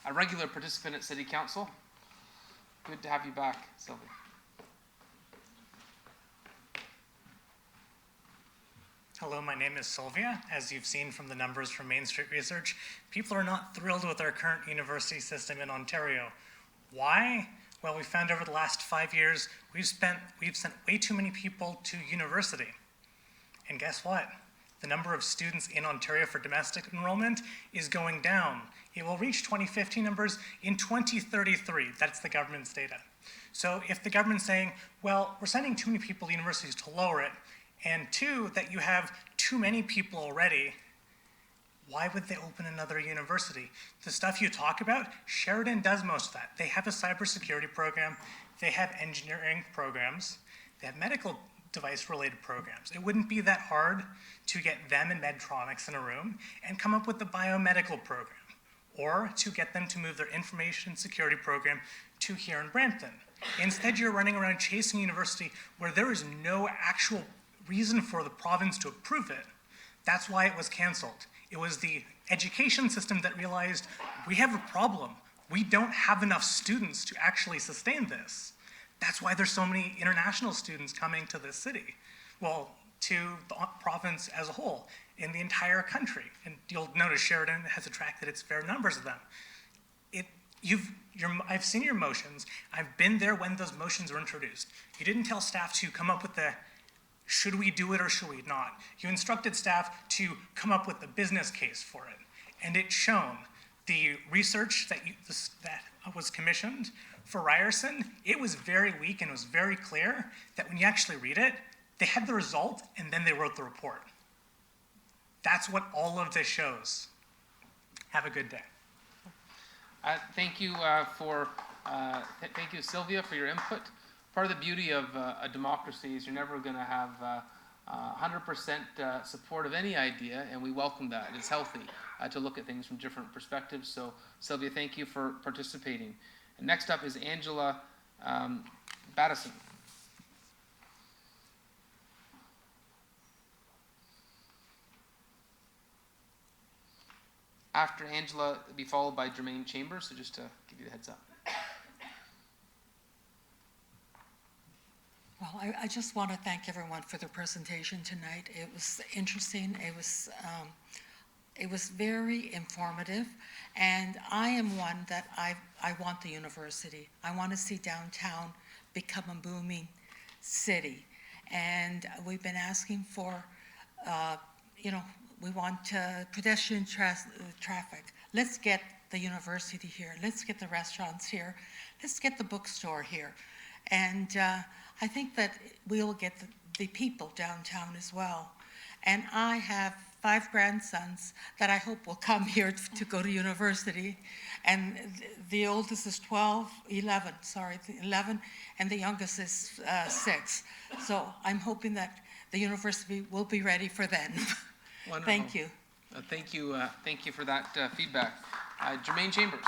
a regular participant at City Council. Good to have you back, Sylvia. Hello, my name is Sylvia. As you've seen from the numbers from Main Street Research, people are not thrilled with our current university system in Ontario. Why? Well, we found over the last 5 years, we've sent way too many people to university. And guess what? The number of students in Ontario for domestic enrollment is going down. It will reach 2015 numbers in 2033. That's the government's data. So if the government's saying, well, we're sending too many people to universities to lower it, and 2, that you have too many people already, why would they open another university? The stuff you talk about, Sheridan does most of that. They have a cybersecurity program, they have engineering programs, they have medical device-related programs. It wouldn't be that hard to get them and Medtronics in a room and come up with the biomedical program, or to get them to move their information security program to here in Brampton. Instead, you're running around chasing a university where there is no actual reason for the province to approve it. That's why it was canceled. It was the education system that realized we have a problem. We don't have enough students to actually sustain this. That's why there's so many international students coming to this city. Well, to the province as a whole, in the entire country. And you'll notice Sheridan has attracted its fair numbers of them. I've seen your motions. I've been there when those motions were introduced. You didn't tell staff to come up with the should we do it or should we not? You instructed staff to come up with the business case for it. And it's shown. The research that was commissioned for Ryerson, it was very weak, and it was very clear that when you actually read it, they had the result and then they wrote the report. That's what all of this shows. Have a good day. Thank you, thank you, Sylvia, for your input. Part of the beauty of a democracy is you're never going to have 100% support of any idea, and we welcome that. It's healthy to look at things from different perspectives. So, Sylvia, thank you for participating. And next up is Angela Battison. After Angela, it'll be followed by Jermaine Chambers, so just to give you the heads up. Well, I just want to thank everyone for their presentation tonight. It was interesting. It was very informative, and I am one that I want the university. I want to see downtown become a booming city, And we've been asking for, you know, we want pedestrian traffic. Let's get the university here. Let's get the restaurants here. Let's get the bookstore here. And I think that we'll get the people downtown as well. And I have 5 grandsons that I hope will come here to go to university. And the oldest is 11, and the youngest is 6. So I'm hoping that the university will be ready for them. Wonderful. Thank you. Thank you for that feedback. Jermaine Chambers.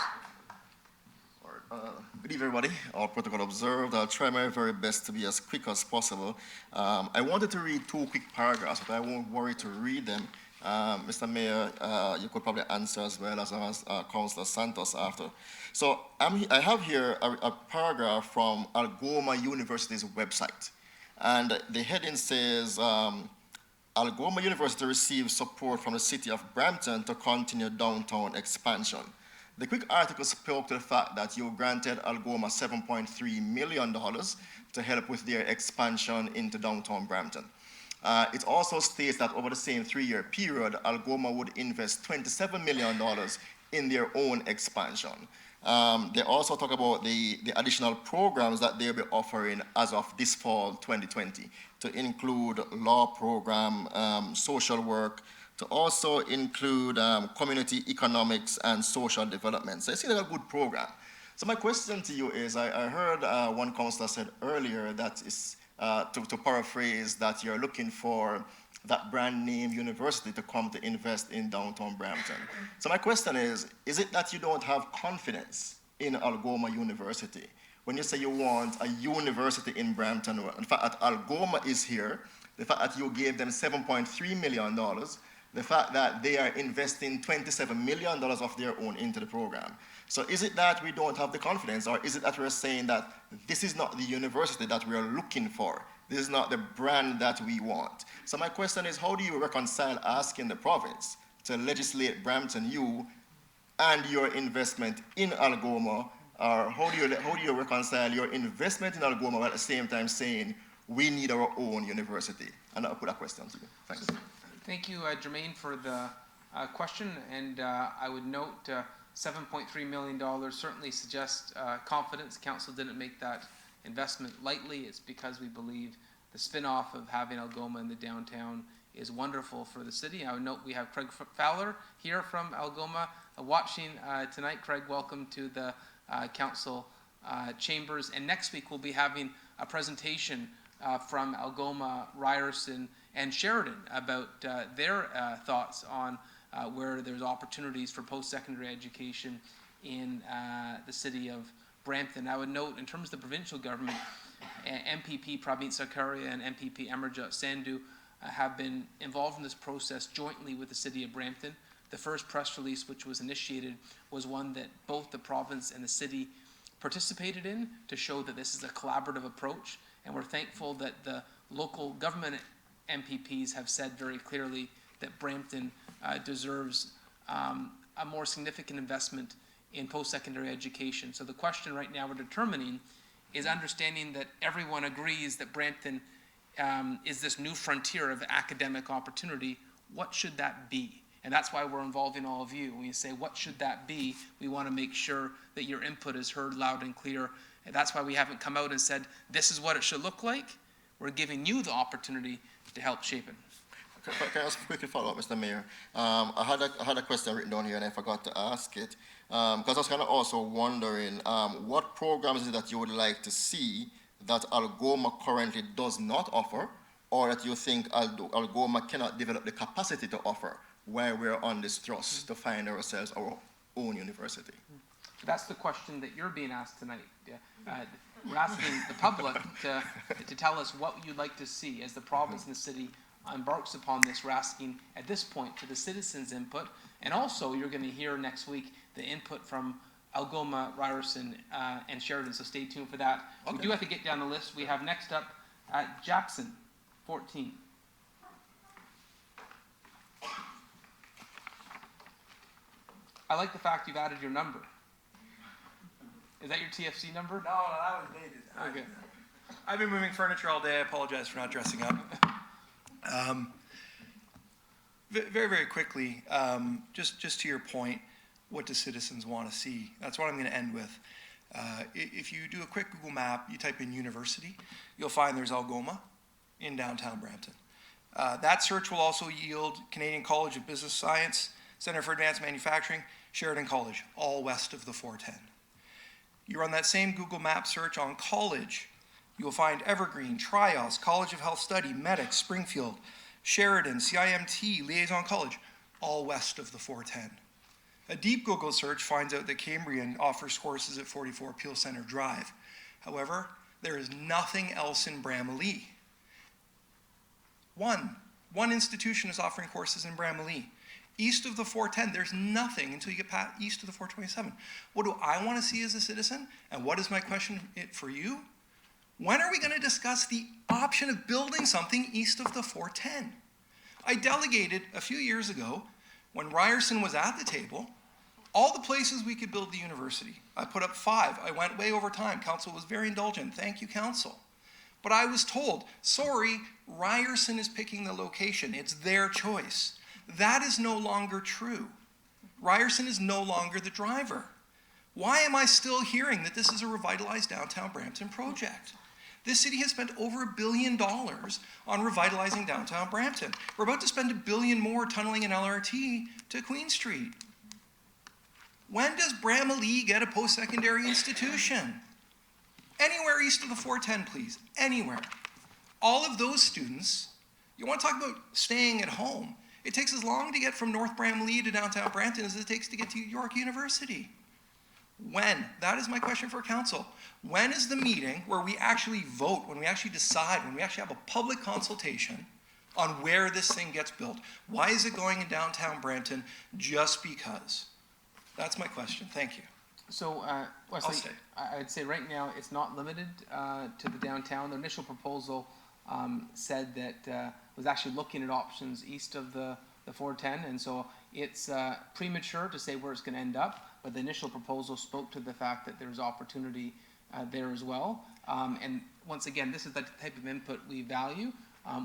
Good evening, everybody. All protocol observed. I'll try my very best to be as quick as possible. I wanted to read 2 quick paragraphs, but I won't worry to read them. Mr. Mayor, you could probably answer as well as Councillor Santos after. So I have here a paragraph from Algoma University's website. And the heading says, Algoma University receives support from the city of Brampton to continue downtown expansion. The quick article spoke to the fact that you granted Algoma $7.3 million to help with their expansion into downtown Brampton. It also states that over the same 3-year period, Algoma would invest $27 million in their own expansion. They also talk about the additional programs that they'll be offering as of this fall 2020 to include law program, social work, to also include community economics and social development. So it's like a good program. So my question to you is, I heard one councillor said earlier that is, to paraphrase, that you're looking for that brand name university to come to invest in downtown Brampton. So my question is it that you don't have confidence in Algoma University? When you say you want a university in Brampton, in fact that Algoma is here, the fact that you gave them $7.3 million, the fact that they are investing $27 million of their own into the program. So is it that we don't have the confidence, or is it that we're saying that this is not the university that we are looking for? This is not the brand that we want. So my question is, how do you reconcile asking the province to legislate BramptonU and your investment in Algoma, or how do you reconcile your investment in Algoma while at the same time saying we need our own university? And I'll put a question to you. Thanks. Thank you, Jermaine, for the question. And I would note $7.3 million certainly suggests confidence. Council didn't make that investment lightly. It's because we believe the spin-off of having Algoma in the downtown is wonderful for the city. I would note we have Craig Fowler here from Algoma watching tonight. Craig, welcome to the council chambers. And next week we'll be having a presentation from Algoma, Ryerson, and Sheridan about their thoughts on where there's opportunities for post-secondary education in the city of Brampton. I would note, in terms of the provincial government, MPP Praveen Sarkaria and MPP Amarjot Sandhu have been involved in this process jointly with the city of Brampton. The first press release which was initiated was one that both the province and the city participated in to show that this is a collaborative approach, and we're thankful that the local government MPPs have said very clearly that Brampton deserves a more significant investment in post-secondary education. So the question right now we're determining is understanding that everyone agrees that Brampton is this new frontier of academic opportunity. What should that be? And that's why we're involving all of you. When you say, what should that be? We want to make sure that your input is heard loud and clear. And that's why we haven't come out and said, this is what it should look like. We're giving you the opportunity to help shape it. Can I just quickly follow up, Mr. Mayor? I had a question written down here and I forgot to ask it. Because I was kind of also wondering, what programs is it that you would like to see that Algoma currently does not offer, or that you think Algoma cannot develop the capacity to offer, where we're on this thrust to find ourselves our own university? That's the question that you're being asked tonight. We're asking the public to tell us what you'd like to see as the province and the city embarks upon this. We're asking at this point for the citizens' input, and also you're going to hear next week the input from Algoma, Ryerson, and Sheridan, so stay tuned for that. Okay. We do have to get down the list. We have next up Jackson, 14. I like the fact you've added your number. Is that your TFC number? No, that was dated. Okay. I've been moving furniture all day. I apologize for not dressing up. Very, very quickly, just to your point, what do citizens want to see? That's what I'm going to end with. If you do a quick Google map, you type in university, you'll find there's Algoma in downtown Brampton. That search will also yield Canadian College of Business Science, Center for Advanced Manufacturing, Sheridan College, all west of the 410. You run that same Google map search on college, you will find Evergreen, Trios, College of Health Study, Medic, Springfield, Sheridan, CIMT, Liaison College, all west of the 410. A deep Google search finds out that Cambrian offers courses at 44 Peel Center Drive. However, there is nothing else in Bramalea. One institution is offering courses in Bramalea. East of the 410, there's nothing until you get past east of the 427. What do I want to see as a citizen? And what is my question for you? When are we going to discuss the option of building something east of the 410? I delegated a few years ago, when Ryerson was at the table, all the places we could build the university. I put up 5. I went way over time. Council was very indulgent. Thank you, Council. But I was told, sorry, Ryerson is picking the location. It's their choice. That is no longer true. Ryerson is no longer the driver. Why am I still hearing that this is a revitalized downtown Brampton project? This city has spent over $1 billion on revitalizing downtown Brampton. We're about to spend $1 billion more tunneling an LRT to Queen Street. When does Bramalea get a post-secondary institution? Anywhere east of the 410, please. Anywhere. All of those students, you want to talk about staying at home. It takes as long to get from North Bramalea to downtown Brampton as it takes to get to York University. When? That is my question for council. When is the meeting where we actually vote, when we actually decide, when we actually have a public consultation on where this thing gets built? Why is it going in downtown Brampton just because? That's my question. Thank you. So, Wesley, I'd say right now it's not limited to the downtown. The initial proposal said that was actually looking at options east of the 410, and so it's premature to say where it's going to end up, but the initial proposal spoke to the fact that there's opportunity there as well. And once again, this is the type of input we value.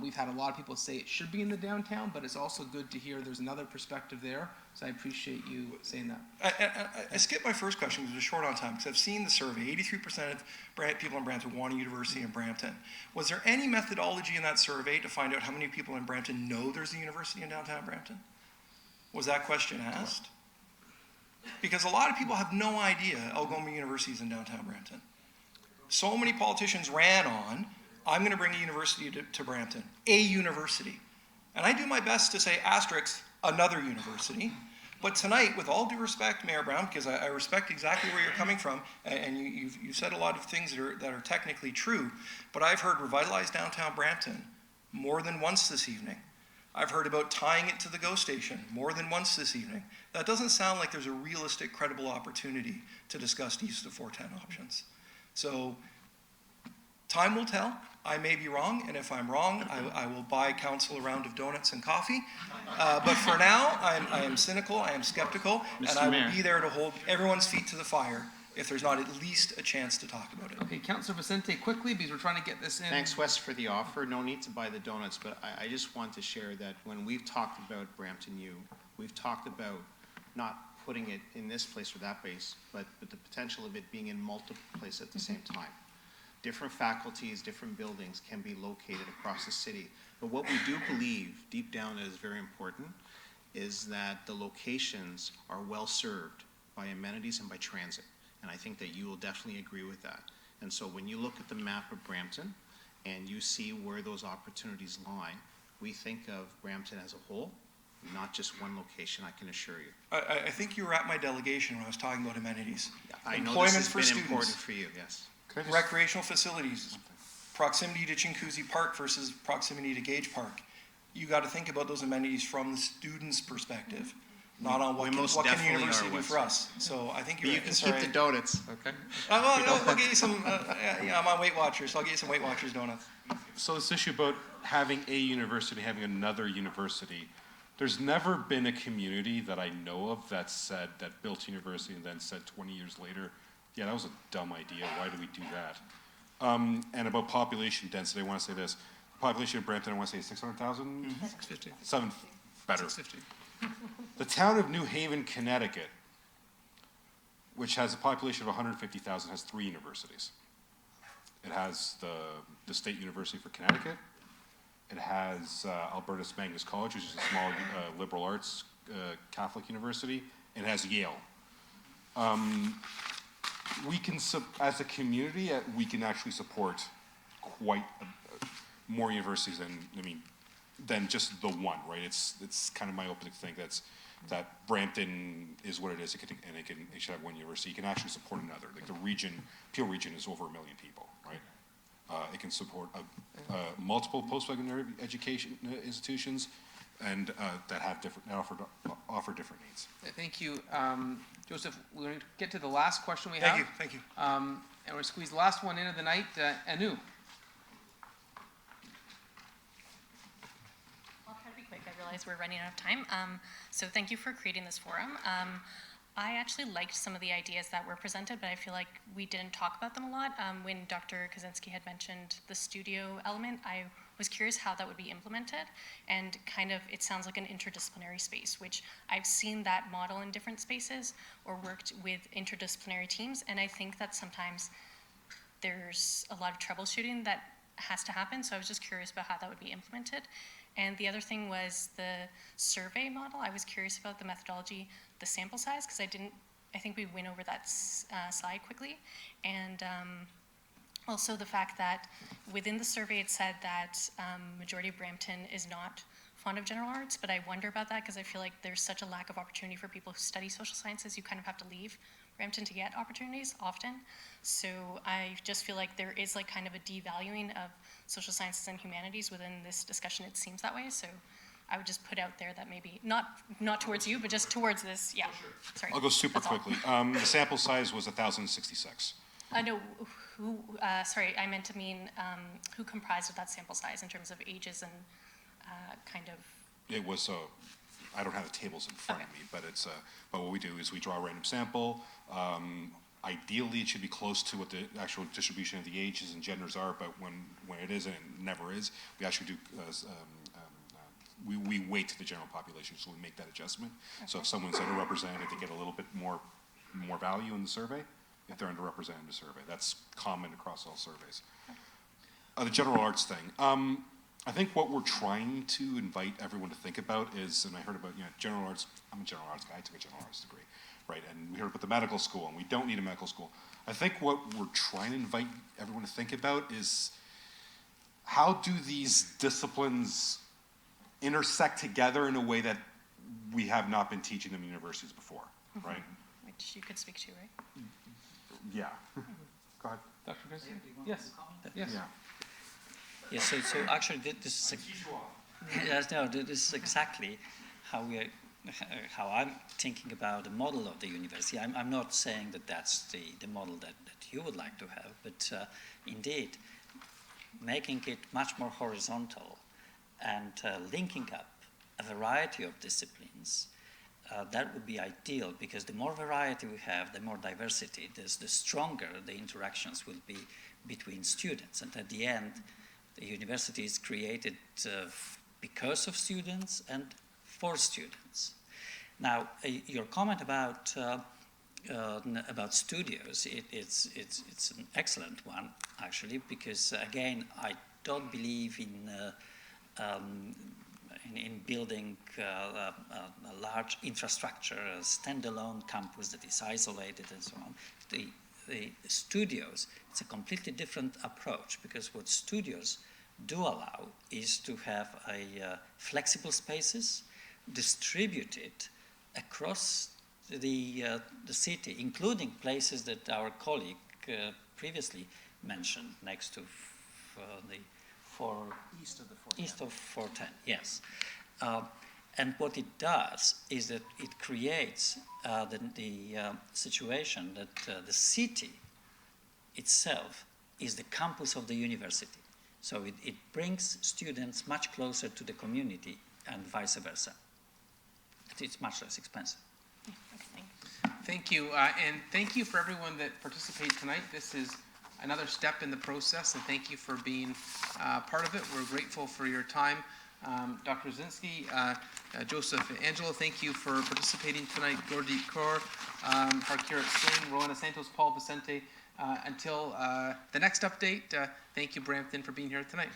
We've had a lot of people say it should be in the downtown, but it's also good to hear there's another perspective there, so I appreciate you saying that. I skipped my first question because it was short on time, because I've seen the survey. 83% of people in Brampton want a university in Brampton. Was there any methodology in that survey to find out how many people in Brampton know there's a university in downtown Brampton? Was that question asked? Because a lot of people have no idea Algoma University is in downtown Brampton. So many politicians ran on, I'm going to bring a university to Brampton, a university. And I do my best to say asterisk, another university. But tonight, with all due respect, Mayor Brown, because I respect exactly where you're coming from, and you've said a lot of things that are technically true, but I've heard revitalize downtown Brampton more than once this evening. I've heard about tying it to the GO station more than once this evening. That doesn't sound like there's a realistic, credible opportunity to discuss east of 410 options. So time will tell. I may be wrong, and if I'm wrong, I will buy council a round of donuts and coffee. But for now, I am cynical, I am skeptical, and I will be there to hold everyone's feet to the fire if there's not at least a chance to talk about it. Okay, Councillor Vicente, quickly, because we're trying to get this in. Thanks, Wes, for the offer. No need to buy the donuts, but I just want to share that when we've talked about BramptonU, we've talked about not putting it in this place or that place, but the potential of it being in multiple places at the same time. Different faculties, different buildings can be located across the city. But what we do believe, deep down, that is very important, is that the locations are well served by amenities and by transit. And I think that you will definitely agree with that. And so when you look at the map of Brampton and you see where those opportunities lie, we think of Brampton as a whole, not just one location, I can assure you. I think you were at my delegation when I was talking about amenities. I know this has been important for you, yes. Recreational facilities, proximity to Chinguacousy Park versus proximity to Gage Park. You got to think about those amenities from the student's perspective, not on what can the university do for us. So I think you can keep the donuts, okay? I'll get you some, yeah, I'm on Weight Watchers, so I'll get you some Weight Watchers donuts. So this issue about having a university, having another university, there's never been a community that I know of that said, that built university and then said 20 years later, yeah, that was a dumb idea. Why do we do that? And about population density, I want to say this. Population of Brampton, I want to say 600,000? 650. Better. 650. The town of New Haven, Connecticut, which has a population of 150,000, has 3 universities. It has the State University for Connecticut. It has Albertus Magnus College, which is a small liberal arts Catholic university. And it has Yale. We can, as a community, we can actually support quite more universities than just the one, right? It's kind of myopic to think that Brampton is what it is, it should have one university. You can actually support another. Like the region, Peel region is over 1 million people, right? It can support multiple post-secondary education institutions and that have offer different needs. Thank you. Joseph, we're going to get to the last question we have. Thank you. And we're going to squeeze the last one in of the night. Anu. I'll try to be quick. I realize we're running out of time. So thank you for creating this forum. I actually liked some of the ideas that were presented, but I feel like we didn't talk about them a lot. When Dr. Kaczynski had mentioned the studio element, I was curious how that would be implemented, and kind of, it sounds like an interdisciplinary space, which I've seen that model in different spaces or worked with interdisciplinary teams, and I think that sometimes there's a lot of troubleshooting that has to happen, so I was just curious about how that would be implemented. And the other thing was the survey model. I was curious about the methodology, the sample size, because I think we went over that slide quickly. And also the fact that within the survey it said that majority of Brampton is not fond of general arts, but I wonder about that because I feel like there's such a lack of opportunity for people who study social sciences. You kind of have to leave Brampton to get opportunities often. So I just feel like there is like kind of a devaluing of social sciences and humanities within this discussion. It seems that way. So I would just put out there that maybe not towards you, but just towards this. Yeah. Sorry. I'll go super quickly. The sample size was 1,066. No, who, sorry, I meant to mean who comprised of that sample size in terms of ages and kind of. It was, I don't have the tables in front of me, but but what we do is we draw a random sample. Ideally, it should be close to what the actual distribution of the ages and genders are, but when it isn't, it never is, we actually do, we weight the general population, so we make that adjustment. Okay. So if someone's underrepresented, they get a little bit more value in the survey. If they're underrepresented in the survey, that's common across all surveys. The general arts thing. I think what we're trying to invite everyone to think about is, and I heard about general arts. I'm a general arts guy. I took a general arts degree, right? And we heard about the medical school, and we don't need a medical school. I think what we're trying to invite everyone to think about is how do these disciplines intersect together in a way that we have not been teaching them in universities before, right? Which you could speak to, right? Yeah. Go ahead. Dr. Kaczynski? Yes. Yes. Yeah. Yes, so actually this is yes, no, this is exactly how I'm thinking about the model of the university. I'm not saying that that's the model that you would like to have, but indeed making it much more horizontal and linking up a variety of disciplines, that would be ideal, because the more variety we have, the more diversity, the stronger the interactions will be between students. And at the end, the university is created because of students and for students. Now, your comment about studios, it's an excellent one, actually, because again, I don't believe in building a large infrastructure, a standalone campus that is isolated and so on. The studios, it's a completely different approach, because what studios do allow is to have flexible spaces distributed across the city, including places that our colleague previously mentioned, next to east of 410, yes. And what it does is that it creates the situation that the city itself is the campus of the university. So it brings students much closer to the community and vice versa. It's much less expensive. Thank you, and thank you for everyone that participated tonight. This is another step in the process, and thank you for being part of it. We're grateful for your time. Dr. Kaczynski, Joseph, Angelo, thank you for participating tonight. Gurdeep Kaur, Harkirat Singh, Rowena Santos, Paul Vicente. Until the next update, thank you, Brampton, for being here tonight.